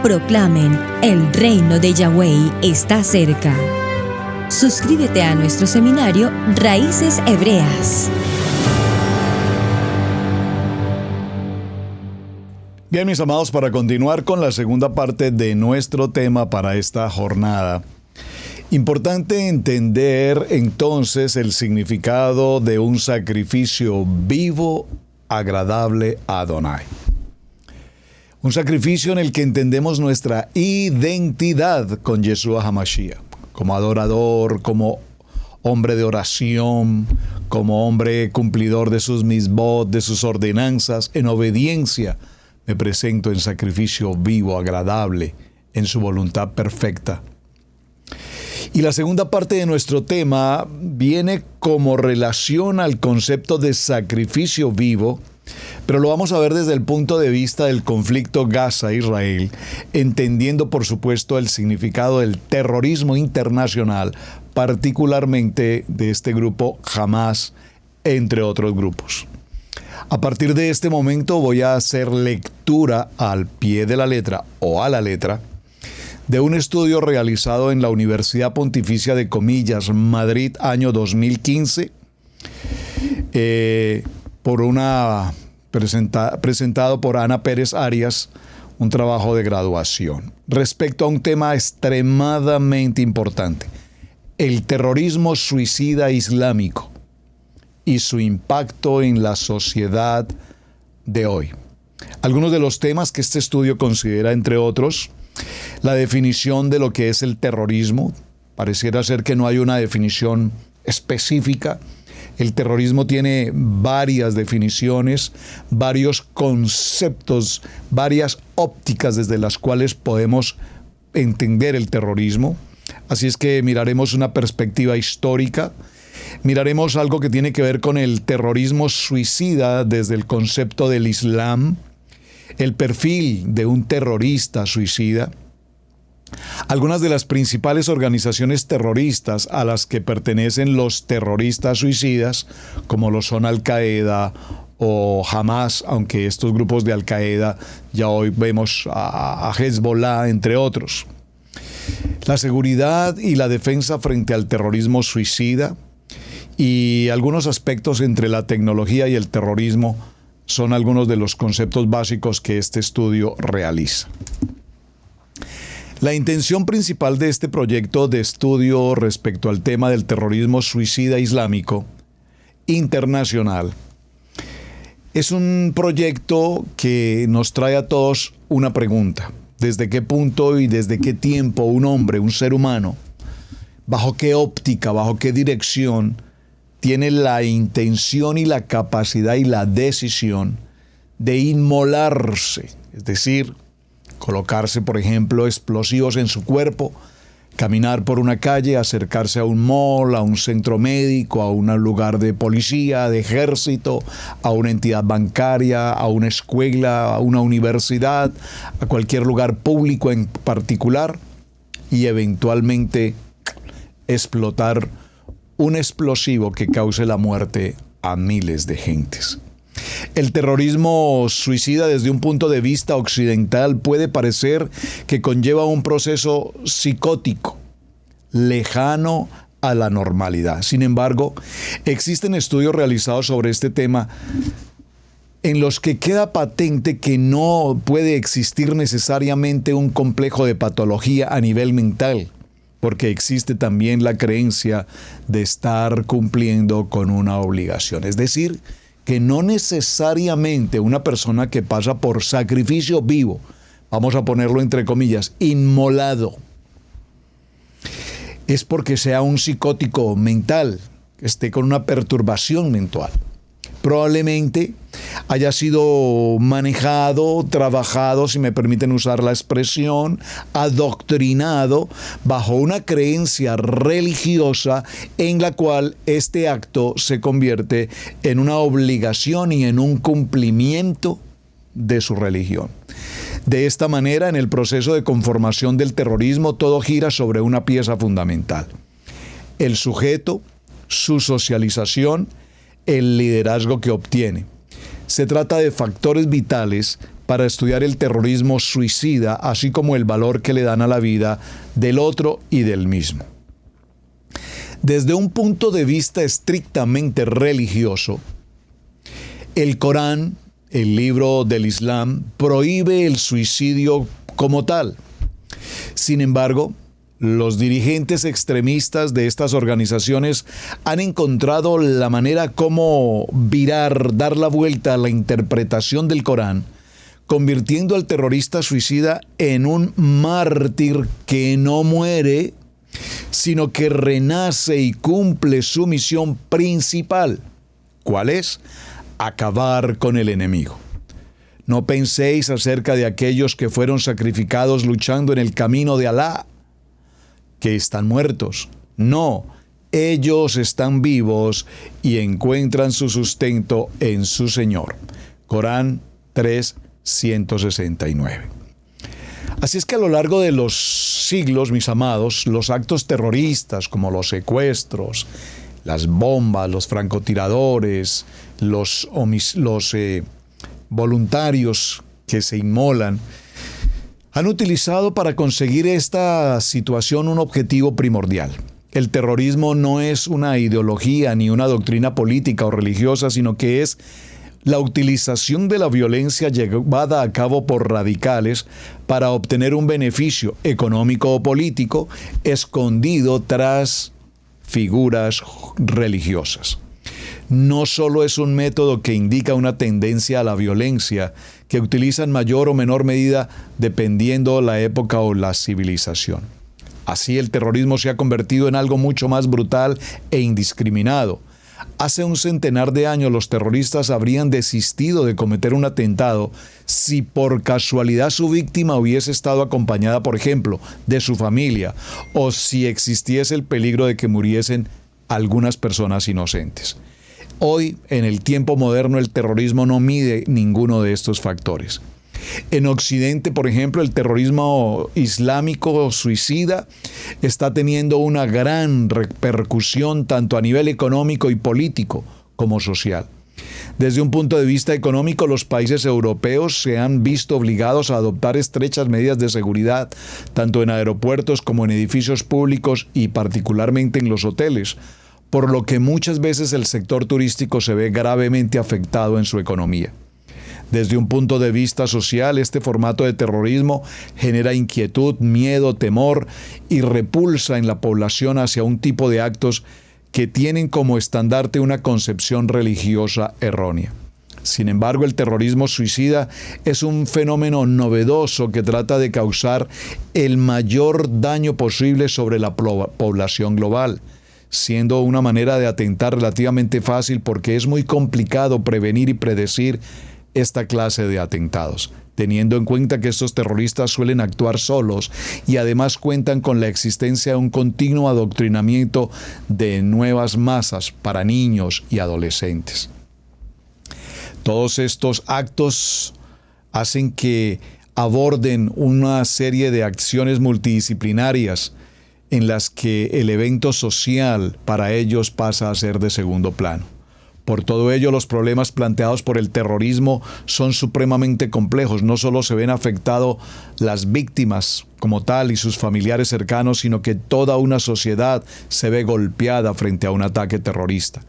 proclamen, el reino de Yahweh está cerca. Suscríbete a nuestro seminario Raíces Hebreas. Bien, mis amados, para continuar con la segunda parte de nuestro tema para esta jornada, importante entender entonces el significado de un sacrificio vivo, agradable a Adonai. Un sacrificio en el que entendemos nuestra identidad con Yeshua HaMashiach, como adorador, como hombre de oración, como hombre cumplidor de sus misbot, de sus ordenanzas, en obediencia. Me presento en sacrificio vivo, agradable, en su voluntad perfecta. Y la segunda parte de nuestro tema viene como relación al concepto de sacrificio vivo, pero lo vamos a ver desde el punto de vista del conflicto Gaza-Israel, entendiendo por supuesto el significado del terrorismo internacional, particularmente de este grupo Hamas, entre otros grupos. A partir de este momento voy a hacer lectura al pie de la letra o a la letra de un estudio realizado en la Universidad Pontificia de Comillas, Madrid, año 2015, presentado por Ana Pérez Arias, un trabajo de graduación, respecto a un tema extremadamente importante: el terrorismo suicida islámico y su impacto en la sociedad de hoy. Algunos de los temas que este estudio considera, entre otros, la definición de lo que es el terrorismo. Pareciera ser que no hay una definición específica. El terrorismo tiene varias definiciones, varios conceptos, varias ópticas desde las cuales podemos entender el terrorismo. Así es que miraremos una perspectiva histórica, miraremos algo que tiene que ver con el terrorismo suicida desde el concepto del Islam, el perfil de un terrorista suicida, algunas de las principales organizaciones terroristas a las que pertenecen los terroristas suicidas, como lo son Al-Qaeda o Hamas, aunque estos grupos de Al-Qaeda ya hoy vemos a Hezbollah, entre otros. La seguridad y la defensa frente al terrorismo suicida y algunos aspectos entre la tecnología y el terrorismo son algunos de los conceptos básicos que este estudio realiza. La intención principal de este proyecto de estudio respecto al tema del terrorismo suicida islámico internacional es un proyecto que nos trae a todos una pregunta: ¿desde qué punto y desde qué tiempo un hombre, un ser humano, bajo qué óptica, bajo qué dirección, tiene la intención y la capacidad y la decisión de inmolarse? Es decir, colocarse, por ejemplo, explosivos en su cuerpo, caminar por una calle, acercarse a un mall, a un centro médico, a un lugar de policía, de ejército, a una entidad bancaria, a una escuela, a una universidad, a cualquier lugar público en particular, y eventualmente explotar un explosivo que cause la muerte a miles de gentes. El terrorismo suicida, desde un punto de vista occidental, puede parecer que conlleva un proceso psicótico, lejano a la normalidad. Sin embargo, existen estudios realizados sobre este tema en los que queda patente que no puede existir necesariamente un complejo de patología a nivel mental, porque existe también la creencia de estar cumpliendo con una obligación. Es decir, que no necesariamente una persona que pasa por sacrificio vivo, vamos a ponerlo entre comillas, inmolado, es porque sea un psicótico mental, que esté con una perturbación mental. Probablemente haya sido manejado, trabajado, si me permiten usar la expresión, adoctrinado bajo una creencia religiosa en la cual este acto se convierte en una obligación y en un cumplimiento de su religión. De esta manera, en el proceso de conformación del terrorismo, todo gira sobre una pieza fundamental: el sujeto, su socialización, el liderazgo que obtiene. Se trata de factores vitales para estudiar el terrorismo suicida, así como el valor que le dan a la vida del otro y del mismo. Desde un punto de vista estrictamente religioso, el Corán, el libro del Islam, prohíbe el suicidio como tal. Sin embargo, los dirigentes extremistas de estas organizaciones han encontrado la manera como dar la vuelta a la interpretación del Corán, convirtiendo al terrorista suicida en un mártir que no muere, sino que renace y cumple su misión principal. ¿Cuál es? Acabar con el enemigo. No penséis acerca de aquellos que fueron sacrificados luchando en el camino de Alá, que están muertos. No, ellos están vivos y encuentran su sustento en su Señor. Corán 3:169. Así es que a lo largo de los siglos, mis amados, los actos terroristas como los secuestros, las bombas, los francotiradores, los voluntarios que se inmolan, han utilizado para conseguir esta situación un objetivo primordial: El terrorismo no es una ideología ni una doctrina política o religiosa, sino que es la utilización de la violencia llevada a cabo por radicales para obtener un beneficio económico o político escondido tras figuras religiosas. No solo es un método que indica una tendencia a la violencia que utiliza en mayor o menor medida dependiendo la época o la civilización. Así el terrorismo se ha convertido en algo mucho más brutal e indiscriminado. Hace un centenar de años los terroristas habrían desistido de cometer un atentado si por casualidad su víctima hubiese estado acompañada, por ejemplo, de su familia, o si existiese el peligro de que muriesen algunas personas inocentes. Hoy, en el tiempo moderno, el terrorismo no mide ninguno de estos factores. En Occidente, por ejemplo, el terrorismo islámico suicida está teniendo una gran repercusión tanto a nivel económico y político como social. Desde un punto de vista económico, los países europeos se han visto obligados a adoptar estrechas medidas de seguridad, tanto en aeropuertos como en edificios públicos y particularmente en los hoteles, por lo que muchas veces el sector turístico se ve gravemente afectado en su economía. Desde un punto de vista social, este formato de terrorismo genera inquietud, miedo, temor y repulsa en la población hacia un tipo de actos que tienen como estandarte una concepción religiosa errónea. Sin embargo, el terrorismo suicida es un fenómeno novedoso que trata de causar el mayor daño posible sobre la población global, siendo una manera de atentar relativamente fácil porque es muy complicado prevenir y predecir esta clase de atentados, teniendo en cuenta que estos terroristas suelen actuar solos y además cuentan con la existencia de un continuo adoctrinamiento de nuevas masas para niños y adolescentes. Todos estos actos hacen que aborden una serie de acciones multidisciplinarias en las que el evento social para ellos pasa a ser de segundo plano. Por todo ello, los problemas planteados por el terrorismo son supremamente complejos. No solo se ven afectadas las víctimas como tal y sus familiares cercanos, sino que toda una sociedad se ve golpeada frente a un ataque terrorista.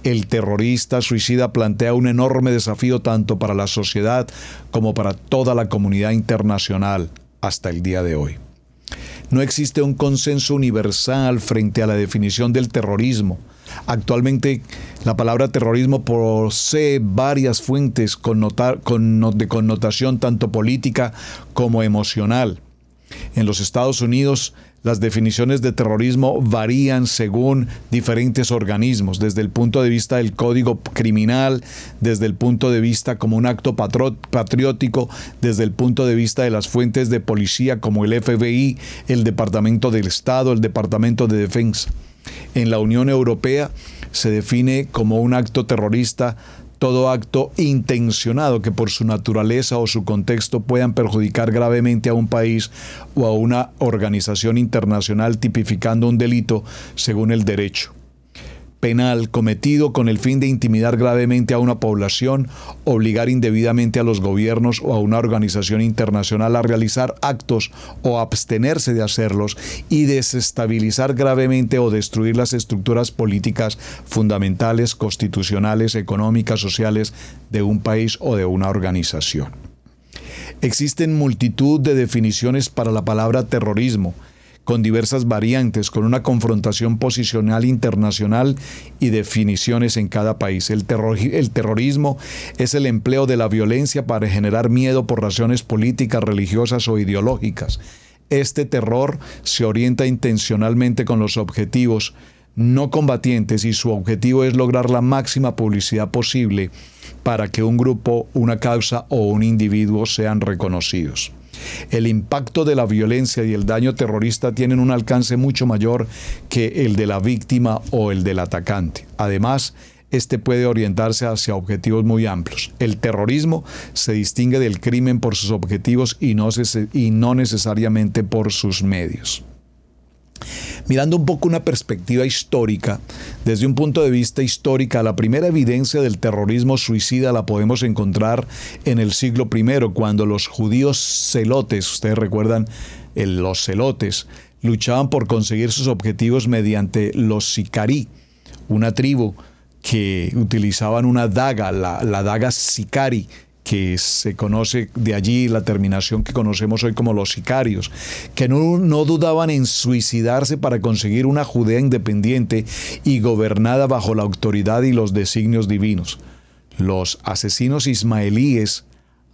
El terrorista suicida plantea un enorme desafío tanto para la sociedad como para toda la comunidad internacional hasta el día de hoy. No existe un consenso universal frente a la definición del terrorismo. Actualmente, la palabra terrorismo posee varias fuentes de connotación tanto política como emocional. En los Estados Unidos, las definiciones de terrorismo varían según diferentes organismos, desde el punto de vista del Código Criminal, desde el punto de vista como un acto patriótico, desde el punto de vista de las fuentes de policía como el FBI, el Departamento del Estado, el Departamento de Defensa. En la Unión Europea se define como un acto terrorista todo acto intencionado que por su naturaleza o su contexto puedan perjudicar gravemente a un país o a una organización internacional, tipificando un delito según el derecho penal cometido con el fin de intimidar gravemente a una población, obligar indebidamente a los gobiernos o a una organización internacional a realizar actos o abstenerse de hacerlos y desestabilizar gravemente o destruir las estructuras políticas fundamentales, constitucionales, económicas, sociales de un país o de una organización. Existen multitud de definiciones para la palabra terrorismo, con diversas variantes, con una confrontación posicional internacional y definiciones en cada país. El terrorismo es el empleo de la violencia para generar miedo por razones políticas, religiosas o ideológicas. Este terror se orienta intencionalmente con los objetivos no combatientes y su objetivo es lograr la máxima publicidad posible para que un grupo, una causa o un individuo sean reconocidos. El impacto de la violencia y el daño terrorista tienen un alcance mucho mayor que el de la víctima o el del atacante. Además, este puede orientarse hacia objetivos muy amplios. El terrorismo se distingue del crimen por sus objetivos y no necesariamente por sus medios. Mirando un poco una perspectiva histórica, desde un punto de vista histórico, la primera evidencia del terrorismo suicida la podemos encontrar en el siglo I, cuando los judíos celotes, ustedes recuerdan los celotes, luchaban por conseguir sus objetivos mediante los sicarí, una tribu que utilizaban una daga, la daga sicari, que se conoce de allí la terminación que conocemos hoy como los sicarios, que no dudaban en suicidarse para conseguir una Judea independiente y gobernada bajo la autoridad y los designios divinos. Los asesinos ismaelíes,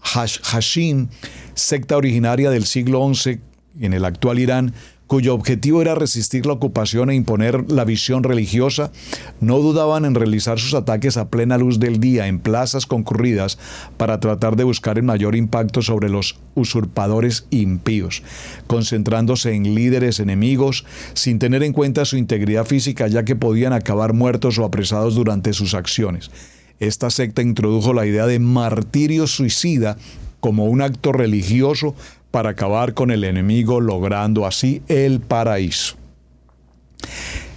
Hashim, secta originaria del siglo XI en el actual Irán, cuyo objetivo era resistir la ocupación e imponer la visión religiosa, no dudaban en realizar sus ataques a plena luz del día en plazas concurridas para tratar de buscar el mayor impacto sobre los usurpadores impíos, concentrándose en líderes enemigos sin tener en cuenta su integridad física, ya que podían acabar muertos o apresados durante sus acciones. Esta secta introdujo la idea de martirio suicida como un acto religioso para acabar con el enemigo, logrando así el paraíso.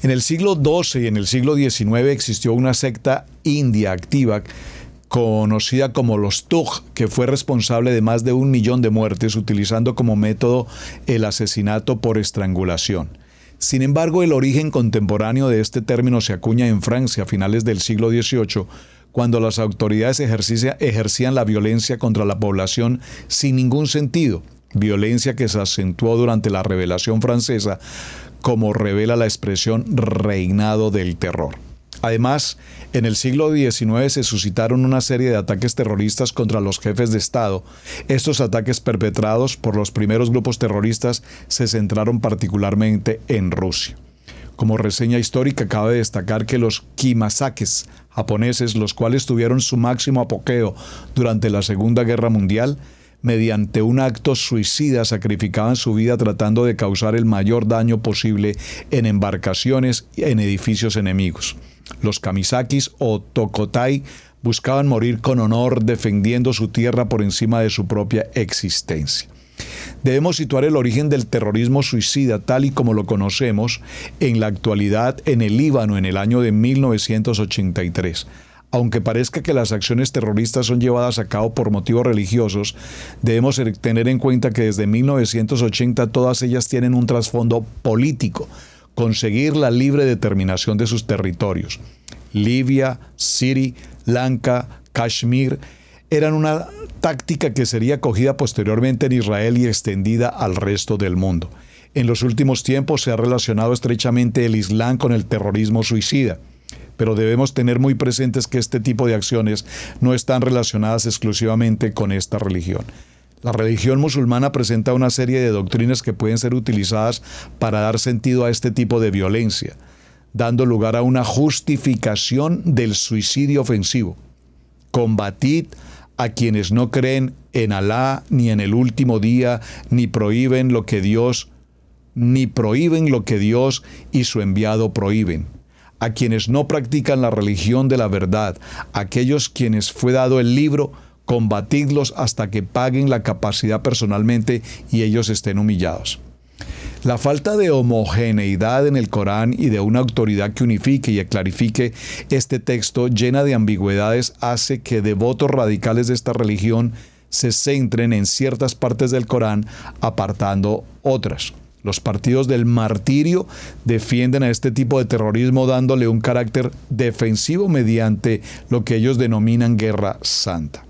En el siglo XII y en el siglo XIX existió una secta india activa conocida como los Tugh, que fue responsable de más de 1 millón de muertes, utilizando como método el asesinato por estrangulación. Sin embargo, el origen contemporáneo de este término se acuña en Francia a finales del siglo XVIII, cuando las autoridades ejercían la violencia contra la población sin ningún sentido, violencia que se acentuó durante la Revolución Francesa, como revela la expresión reinado del terror. Además, en el siglo XIX se suscitaron una serie de ataques terroristas contra los jefes de Estado. Estos ataques perpetrados por los primeros grupos terroristas se centraron particularmente en Rusia. Como reseña histórica, cabe destacar que los Kimasakes japoneses, los cuales tuvieron su máximo apogeo durante la Segunda Guerra Mundial, mediante un acto suicida sacrificaban su vida tratando de causar el mayor daño posible en embarcaciones y en edificios enemigos. Los Kamisakis o Tokotai buscaban morir con honor defendiendo su tierra por encima de su propia existencia. Debemos situar el origen del terrorismo suicida tal y como lo conocemos en la actualidad en el Líbano en el año de 1983. Aunque parezca que las acciones terroristas son llevadas a cabo por motivos religiosos, debemos tener en cuenta que desde 1980 todas ellas tienen un trasfondo político: conseguir la libre determinación de sus territorios. Libia, Sri Lanka, Kashmir eran una táctica que sería acogida posteriormente en Israel y extendida al resto del mundo. En los últimos tiempos se ha relacionado estrechamente el Islam con el terrorismo suicida, pero debemos tener muy presentes que este tipo de acciones no están relacionadas exclusivamente con esta religión. La religión musulmana presenta una serie de doctrinas que pueden ser utilizadas para dar sentido a este tipo de violencia, dando lugar a una justificación del suicidio ofensivo. Combatid a quienes no creen en Alá ni en el último día, ni prohíben lo que Dios y su enviado prohíben. A quienes no practican la religión de la verdad, aquellos quienes fue dado el libro, combatidlos hasta que paguen la capacidad personalmente y ellos estén humillados. La falta de homogeneidad en el Corán y de una autoridad que unifique y clarifique este texto llena de ambigüedades hace que devotos radicales de esta religión se centren en ciertas partes del Corán, apartando otras. Los partidos del martirio defienden a este tipo de terrorismo dándole un carácter defensivo mediante lo que ellos denominan guerra santa.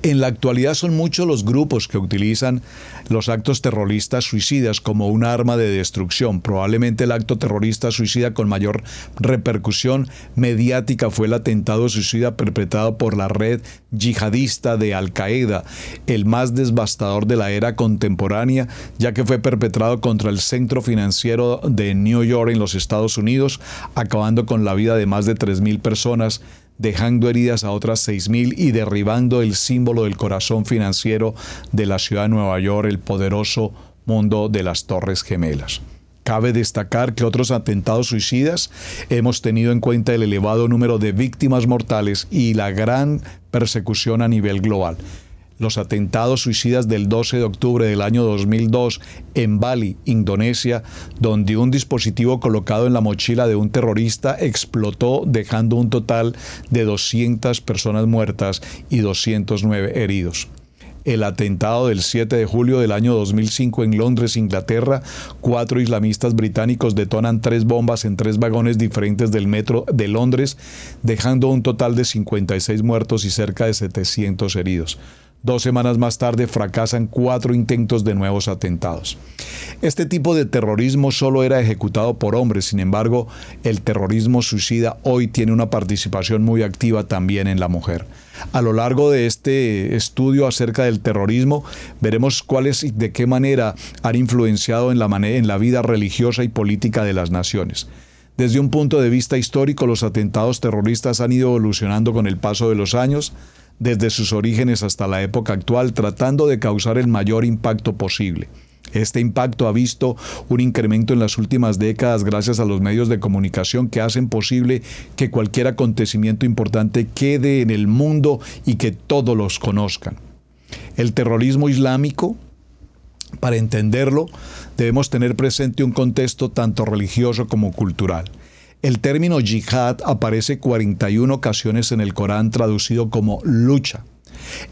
En la actualidad son muchos los grupos que utilizan los actos terroristas suicidas como un arma de destrucción. Probablemente el acto terrorista suicida con mayor repercusión mediática fue el atentado suicida perpetrado por la red yihadista de Al-Qaeda, el más devastador de la era contemporánea, ya que fue perpetrado contra el centro financiero de New York en los Estados Unidos, acabando con la vida de más de 3.000 personas, dejando heridas a otras 6.000 y derribando el símbolo del corazón financiero de la ciudad de Nueva York, el poderoso mundo de las Torres Gemelas. Cabe destacar que otros atentados suicidas hemos tenido en cuenta el elevado número de víctimas mortales y la gran persecución a nivel global. Los atentados suicidas del 12 de octubre del año 2002 en Bali, Indonesia, donde un dispositivo colocado en la mochila de un terrorista explotó, dejando un total de 200 personas muertas y 209 heridos. el atentado del 7 de julio del año 2005 en Londres, Inglaterra. 4 islamistas británicos detonan 3 bombas en 3 vagones diferentes del metro de Londres, dejando un total de 56 muertos y cerca de 700 heridos. 2 semanas más tarde fracasan 4 intentos de nuevos atentados. Este tipo de terrorismo solo era ejecutado por hombres, sin embargo, el terrorismo suicida hoy tiene una participación muy activa también en la mujer. A lo largo de este estudio acerca del terrorismo, veremos cuáles y de qué manera han influenciado en la vida religiosa y política de las naciones. Desde un punto de vista histórico, los atentados terroristas han ido evolucionando con el paso de los años, desde sus orígenes hasta la época actual, tratando de causar el mayor impacto posible. Este impacto ha visto un incremento en las últimas décadas gracias a los medios de comunicación que hacen posible que cualquier acontecimiento importante quede en el mundo y que todos los conozcan. El terrorismo islámico, para entenderlo, debemos tener presente un contexto tanto religioso como cultural. El término yihad aparece 41 ocasiones en el Corán, traducido como lucha.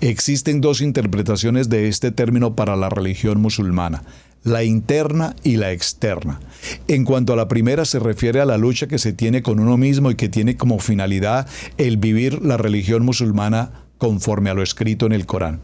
Existen 2 interpretaciones de este término para la religión musulmana, la interna y la externa. En cuanto a la primera, se refiere a la lucha que se tiene con uno mismo y que tiene como finalidad el vivir la religión musulmana conforme a lo escrito en el Corán.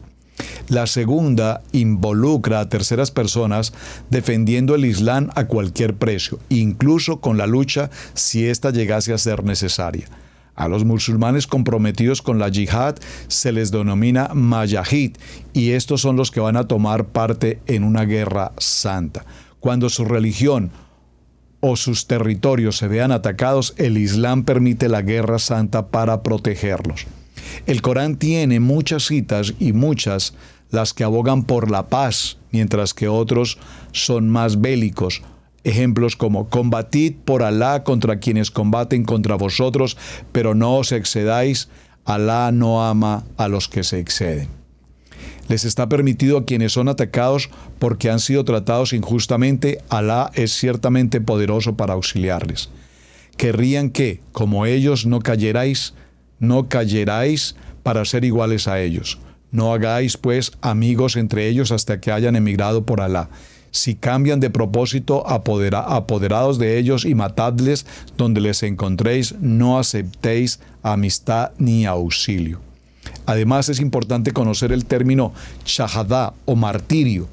La segunda involucra a terceras personas defendiendo el Islam a cualquier precio, incluso con la lucha si ésta llegase a ser necesaria. A los musulmanes comprometidos con la yihad se les denomina mayahid, y estos son los que van a tomar parte en una guerra santa. Cuando su religión o sus territorios se vean atacados, el Islam permite la guerra santa para protegerlos. El Corán tiene muchas citas y muchas las que abogan por la paz, mientras que otros son más bélicos. Ejemplos como: combatid por Alá contra quienes combaten contra vosotros, pero no os excedáis, Alá no ama a los que se exceden. Les está permitido a quienes son atacados porque han sido tratados injustamente, Alá es ciertamente poderoso para auxiliarles. Querrían que, como ellos, no cayerais para ser iguales a ellos. No hagáis, pues, amigos entre ellos hasta que hayan emigrado por Alá. Si cambian de propósito, apoderados de ellos y matadles donde les encontréis, no aceptéis amistad ni auxilio. Además, es importante conocer el término shahadá o martirio,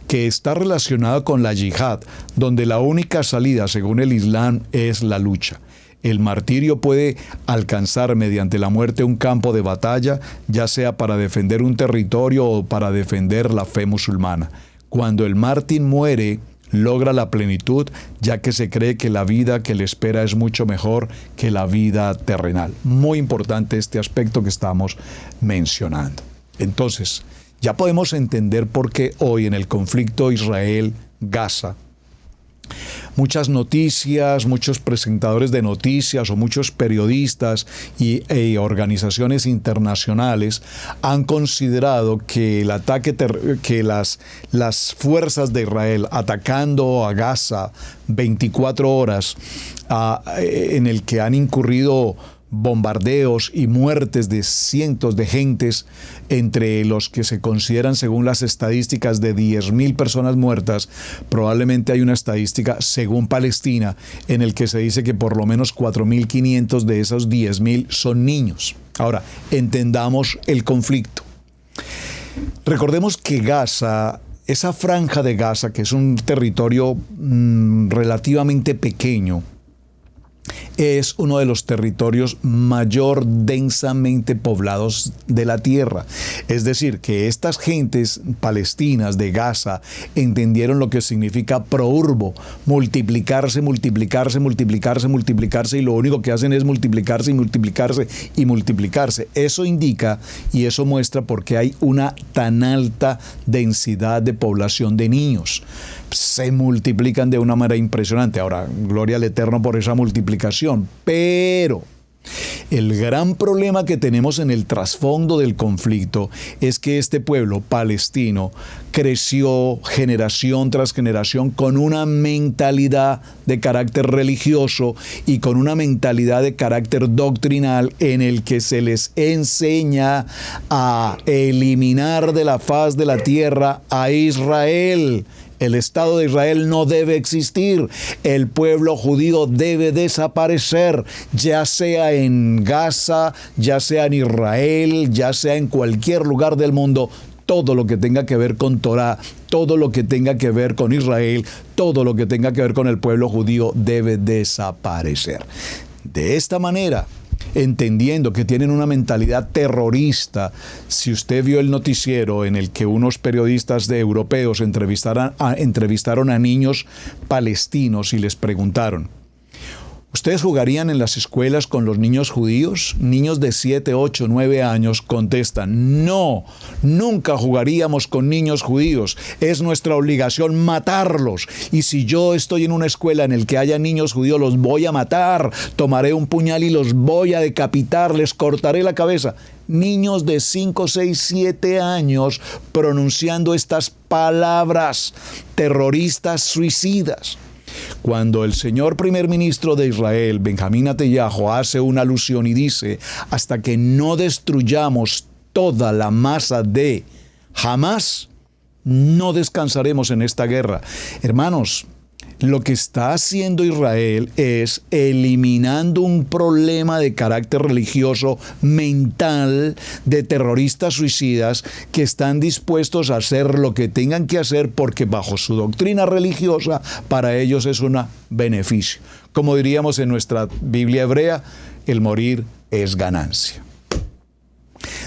que está relacionado con la yihad, donde la única salida, según el Islam, es la lucha. El martirio puede alcanzar mediante la muerte un campo de batalla, ya sea para defender un territorio o para defender la fe musulmana. Cuando el mártir muere, logra la plenitud, ya que se cree que la vida que le espera es mucho mejor que la vida terrenal. Muy importante este aspecto que estamos mencionando. Entonces, ya podemos entender por qué hoy en el conflicto Israel-Gaza, muchas noticias, muchos presentadores de noticias o muchos periodistas y organizaciones internacionales han considerado que el ataque, que las fuerzas de Israel atacando a Gaza 24 horas, en el que han incurrido bombardeos y muertes de cientos de gentes, entre los que se consideran, según las estadísticas, de 10.000 personas muertas. Probablemente hay una estadística, según Palestina, en el que se dice que por lo menos 4.500 de esos 10.000 son niños. Ahora, entendamos el conflicto. Recordemos que Gaza, esa franja de Gaza, que es un territorio relativamente pequeño, es uno de los territorios mayor densamente poblados de la tierra. Es decir, que estas gentes palestinas de Gaza entendieron lo que significa prourbo: multiplicarse, multiplicarse, multiplicarse, multiplicarse, y lo único que hacen es multiplicarse y multiplicarse y multiplicarse. Eso indica y eso muestra por qué hay una tan alta densidad de población de niños. Se multiplican de una manera impresionante. Ahora, gloria al Eterno por esa multiplicación, pero El gran problema que tenemos en el trasfondo del conflicto es que este pueblo palestino creció generación tras generación con una mentalidad de carácter religioso y con una mentalidad de carácter doctrinal en el que se les enseña a eliminar de la faz de la tierra a Israel. El Estado de Israel no debe existir. El pueblo judío debe desaparecer, ya sea en Gaza, ya sea en Israel, ya sea en cualquier lugar del mundo. Todo lo que tenga que ver con Torah, todo lo que tenga que ver con Israel, todo lo que tenga que ver con el pueblo judío debe desaparecer. De esta manera, entendiendo que tienen una mentalidad terrorista. Si usted vio el noticiero en el que unos periodistas europeos entrevistaron a niños palestinos y les preguntaron: ¿ustedes jugarían en las escuelas con los niños judíos? Niños de 7, 8, 9 años contestan: no, nunca jugaríamos con niños judíos. Es nuestra obligación matarlos. Y si yo estoy en una escuela en la que haya niños judíos, los voy a matar. Tomaré un puñal y los voy a decapitar, les cortaré la cabeza. Niños de 5, 6, 7 años pronunciando estas palabras terroristas suicidas. Cuando el señor primer ministro de Israel, Benjamín Netanyahu, hace una alusión y dice: hasta que no destruyamos toda la masa de Hamás, no descansaremos en esta guerra. Hermanos, lo que está haciendo Israel es eliminando un problema de carácter religioso, mental, de terroristas suicidas que están dispuestos a hacer lo que tengan que hacer porque bajo su doctrina religiosa para ellos es un beneficio. Como diríamos en nuestra Biblia hebrea, el morir es ganancia.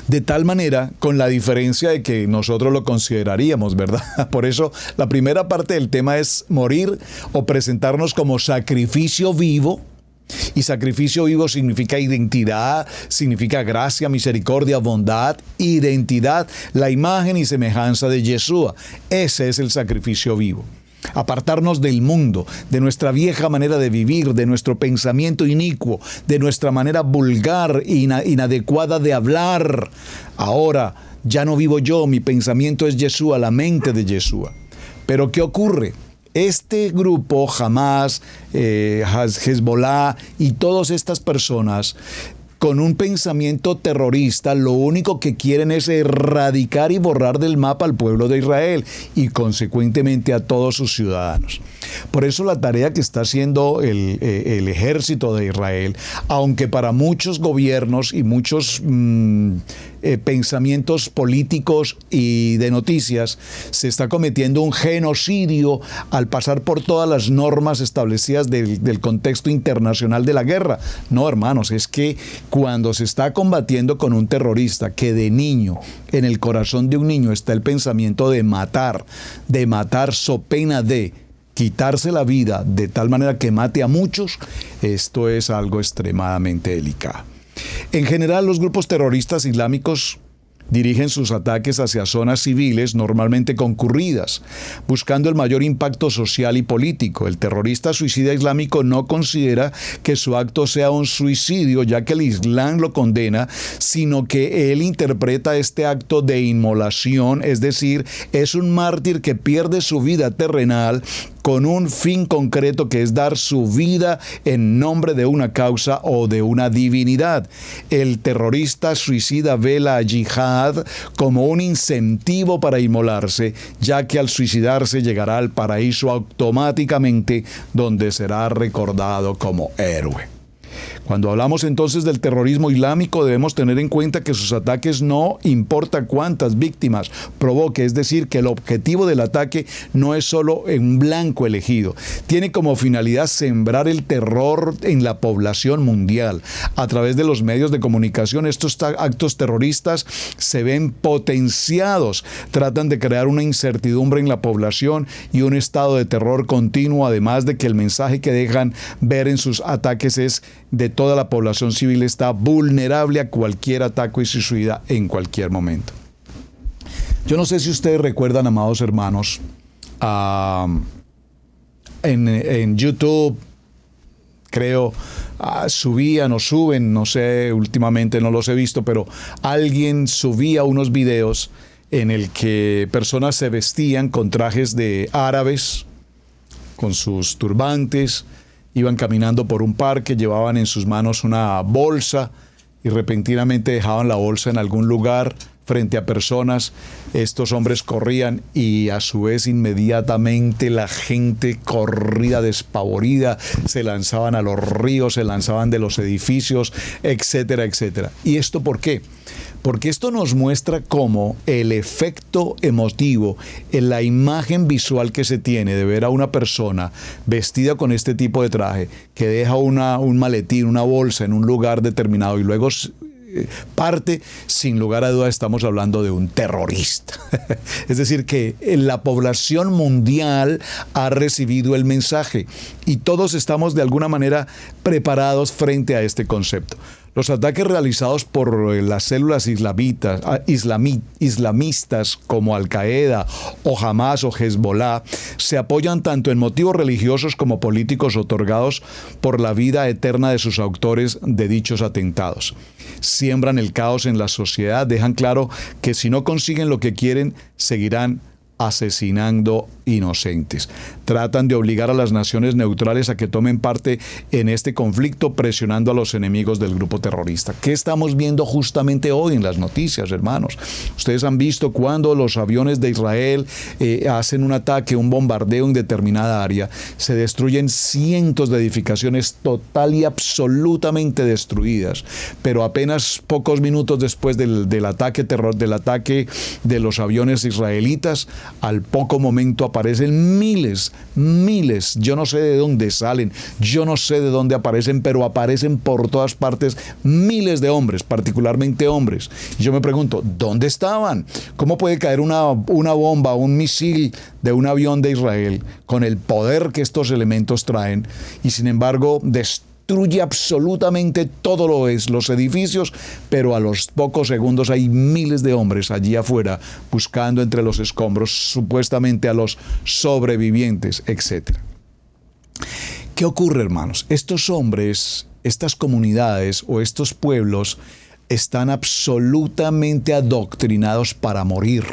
De tal manera, con la diferencia de que nosotros lo consideraríamos, ¿verdad? Por eso, la primera parte del tema es morir o presentarnos como sacrificio vivo. Y sacrificio vivo significa identidad, significa gracia, misericordia, bondad, identidad, la imagen y semejanza de Yeshua. Ese es el sacrificio vivo. Apartarnos del mundo, de nuestra vieja manera de vivir, de nuestro pensamiento inicuo, de nuestra manera vulgar e inadecuada de hablar. Ahora ya no vivo yo, mi pensamiento es Yeshua, la mente de Yeshua. Pero ¿qué ocurre? Este grupo, Hamás, Hezbollah y todas estas personas con un pensamiento terrorista, lo único que quieren es erradicar y borrar del mapa al pueblo de Israel y consecuentemente a todos sus ciudadanos. Por eso la tarea que está haciendo el ejército de Israel, aunque para muchos gobiernos y muchos pensamientos políticos y de noticias, se está cometiendo un genocidio al pasar por todas las normas establecidas del contexto internacional de la guerra. No, hermanos, es que cuando se está combatiendo con un terrorista que de niño, en el corazón de un niño está el pensamiento de matar so pena de quitarse la vida de tal manera que mate a muchos, esto es algo extremadamente delicado. En general, los grupos terroristas islámicos dirigen sus ataques hacia zonas civiles normalmente concurridas, buscando el mayor impacto social y político. El terrorista suicida islámico no considera que su acto sea un suicidio, ya que el Islam lo condena, sino que él interpreta este acto de inmolación, es decir, es un mártir que pierde su vida terrenal con un fin concreto que es dar su vida en nombre de una causa o de una divinidad. El terrorista suicida ve la yihad como un incentivo para inmolarse, ya que al suicidarse llegará al paraíso automáticamente, donde será recordado como héroe. Cuando hablamos entonces del terrorismo islámico, debemos tener en cuenta que sus ataques no importa cuántas víctimas provoque, es decir, que el objetivo del ataque no es solo un blanco elegido. Tiene como finalidad sembrar el terror en la población mundial. A través de los medios de comunicación, estos actos terroristas se ven potenciados. Tratan de crear una incertidumbre en la población y un estado de terror continuo, además de que el mensaje que dejan ver en sus ataques es de toda la población civil está vulnerable a cualquier ataque y suicida en cualquier momento. Yo no sé si ustedes recuerdan, amados hermanos, en YouTube, creo, subían o suben, no sé, últimamente no los he visto, pero alguien subía unos videos en el que personas se vestían con trajes de árabes, con sus turbantes, iban caminando por un parque, llevaban en sus manos una bolsa y repentinamente dejaban la bolsa en algún lugar frente a personas. Estos hombres corrían y a su vez inmediatamente la gente corría despavorida, se lanzaban a los ríos, se lanzaban de los edificios, etcétera, etcétera. ¿Y esto por qué? Porque esto nos muestra cómo el efecto emotivo, en la imagen visual que se tiene de ver a una persona vestida con este tipo de traje, que deja un maletín, una bolsa en un lugar determinado y luego parte, sin lugar a dudas estamos hablando de un terrorista. Es decir, que la población mundial ha recibido el mensaje y todos estamos de alguna manera preparados frente a este concepto. Los ataques realizados por las células islamistas como Al-Qaeda o Hamas o Hezbollah se apoyan tanto en motivos religiosos como políticos otorgados por la vida eterna de sus autores de dichos atentados. Siembran el caos en la sociedad, dejan claro que si no consiguen lo que quieren, seguirán asesinando inocentes. Tratan de obligar a las naciones neutrales a que tomen parte en este conflicto, presionando a los enemigos del grupo terrorista. ¿Qué estamos viendo justamente hoy en las noticias, hermanos? Ustedes han visto cuando los aviones de Israel hacen un ataque, un bombardeo en determinada área, se destruyen cientos de edificaciones total y absolutamente destruidas, pero apenas pocos minutos después del ataque de los aviones israelitas, al poco momento aparecen miles, yo no sé de dónde salen, yo no sé de dónde aparecen, pero aparecen por todas partes miles de hombres, particularmente hombres. Y yo me pregunto, ¿dónde estaban? ¿Cómo puede caer una bomba, un misil de un avión de Israel con el poder que estos elementos traen y sin embargo destruye absolutamente todo los edificios, pero a los pocos segundos hay miles de hombres allí afuera buscando entre los escombros supuestamente a los sobrevivientes, etc. ¿Qué ocurre, hermanos? Estos hombres, estas comunidades o estos pueblos están absolutamente adoctrinados para morir.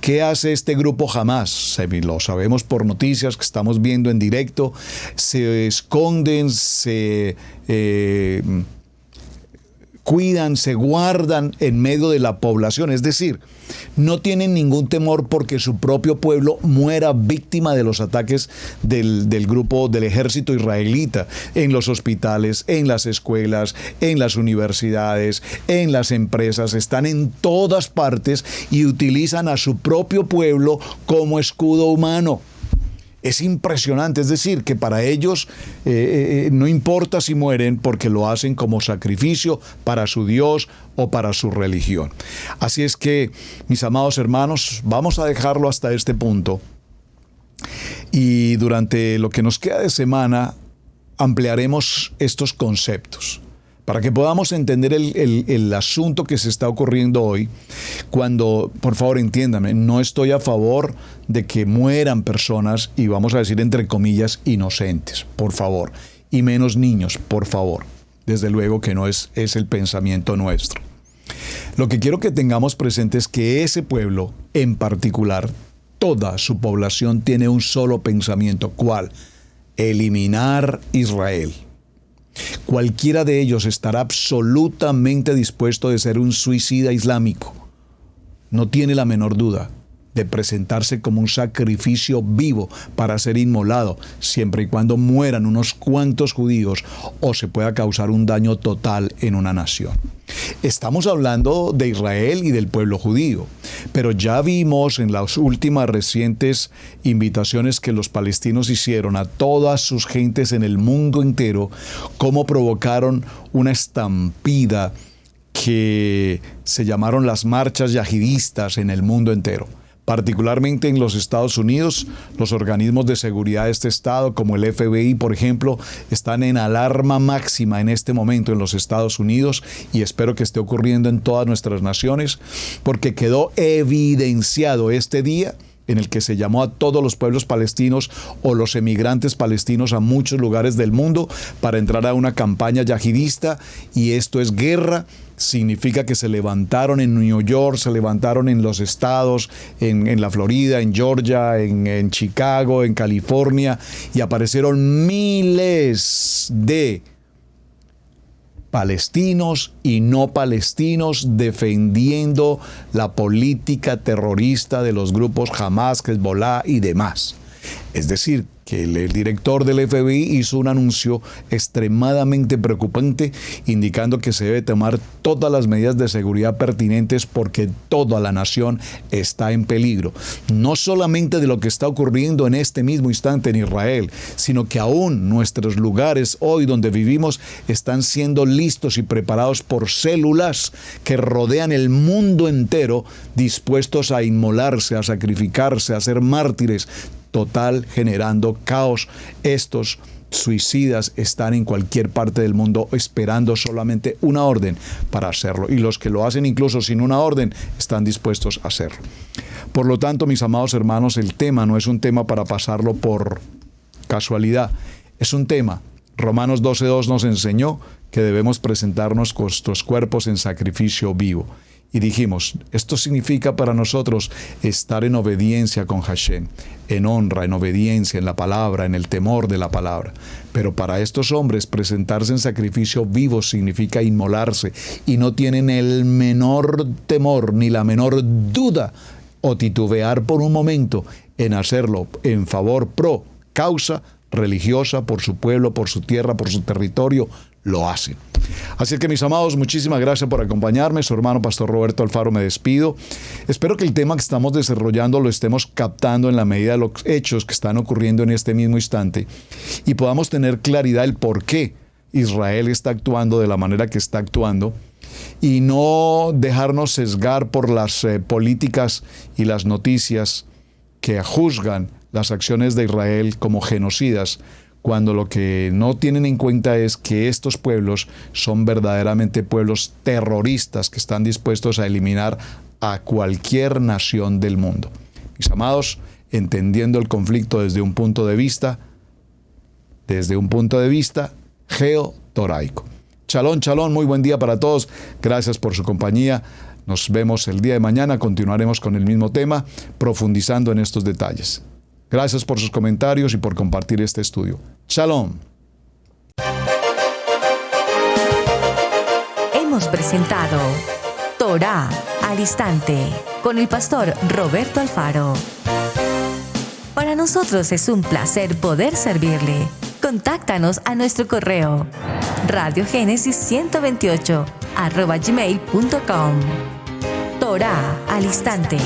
¿Qué hace este grupo Hamas? Lo sabemos por noticias que estamos viendo en directo. Se esconden, se cuidan, se guardan en medio de la población. Es decir, no tienen ningún temor porque su propio pueblo muera víctima de los ataques del grupo del ejército israelita en los hospitales, en las escuelas, en las universidades, en las empresas. Están en todas partes y utilizan a su propio pueblo como escudo humano. Es impresionante, es decir, que para ellos no importa si mueren porque lo hacen como sacrificio para su Dios o para su religión. Así es que, mis amados hermanos, vamos a dejarlo hasta este punto y durante lo que nos queda de semana ampliaremos estos conceptos para que podamos entender el asunto que se está ocurriendo hoy. Cuando, por favor, entiéndame, no estoy a favor de que mueran personas, y vamos a decir entre comillas, inocentes, por favor, y menos niños, por favor. Desde luego que no es el pensamiento nuestro. Lo que quiero que tengamos presente es que ese pueblo, en particular, toda su población tiene un solo pensamiento. ¿Cuál? Eliminar Israel. Cualquiera de ellos estará absolutamente dispuesto de ser un suicida islámico. No tiene la menor duda de presentarse como un sacrificio vivo para ser inmolado, siempre y cuando mueran unos cuantos judíos o se pueda causar un daño total en una nación. Estamos hablando de Israel y del pueblo judío, pero ya vimos en las últimas recientes invitaciones que los palestinos hicieron a todas sus gentes en el mundo entero, cómo provocaron una estampida que se llamaron las marchas yihadistas en el mundo entero. Particularmente en los Estados Unidos, los organismos de seguridad de este estado, como el FBI, por ejemplo, están en alarma máxima en este momento en los Estados Unidos y espero que esté ocurriendo en todas nuestras naciones, porque quedó evidenciado este día en el que se llamó a todos los pueblos palestinos o los emigrantes palestinos a muchos lugares del mundo para entrar a una campaña yihadista, y esto es guerra. Significa que se levantaron en New York, se levantaron en los estados, en la Florida, en Georgia, en Chicago, en California, y aparecieron miles de palestinos y no palestinos defendiendo la política terrorista de los grupos Hamas, Hezbollah y demás. Es decir, que el director del FBI hizo un anuncio extremadamente preocupante, indicando que se debe tomar todas las medidas de seguridad pertinentes porque toda la nación está en peligro. No solamente de lo que está ocurriendo en este mismo instante en Israel, sino que aún nuestros lugares hoy donde vivimos están siendo listos y preparados por células que rodean el mundo entero, dispuestos a inmolarse, a sacrificarse, a ser mártires, total, generando caos. Estos suicidas están en cualquier parte del mundo esperando solamente una orden para hacerlo, y los que lo hacen incluso sin una orden están dispuestos a hacerlo. Por lo tanto, mis amados hermanos, el tema no es un tema para pasarlo por casualidad, es un tema. Romanos 12:2 nos enseñó que debemos presentarnos nuestros cuerpos en sacrificio vivo. Y dijimos, esto significa para nosotros estar en obediencia con Hashem, en honra, en obediencia, en la palabra, en el temor de la palabra. Pero para estos hombres presentarse en sacrificio vivo significa inmolarse, y no tienen el menor temor ni la menor duda o titubear por un momento en hacerlo en favor pro causa religiosa, por su pueblo, por su tierra, por su territorio. Lo hacen. Así que, mis amados, muchísimas gracias por acompañarme. Su hermano Pastor Roberto Alfaro me despido. Espero que el tema que estamos desarrollando lo estemos captando en la medida de los hechos que están ocurriendo en este mismo instante, y podamos tener claridad el por qué Israel está actuando de la manera que está actuando, y no dejarnos sesgar por las políticas y las noticias que juzgan las acciones de Israel como genocidas, cuando lo que no tienen en cuenta es que estos pueblos son verdaderamente pueblos terroristas que están dispuestos a eliminar a cualquier nación del mundo. Mis amados, entendiendo el conflicto desde un punto de vista geotoraico. Shalom, shalom, muy buen día para todos. Gracias por su compañía. Nos vemos el día de mañana. Continuaremos con el mismo tema, profundizando en estos detalles. Gracias por sus comentarios y por compartir este estudio. Shalom. Hemos presentado Torá al Instante con el pastor Roberto Alfaro. Para nosotros es un placer poder servirle. Contáctanos a nuestro correo radiogenesis128@gmail.com. Torá al Instante.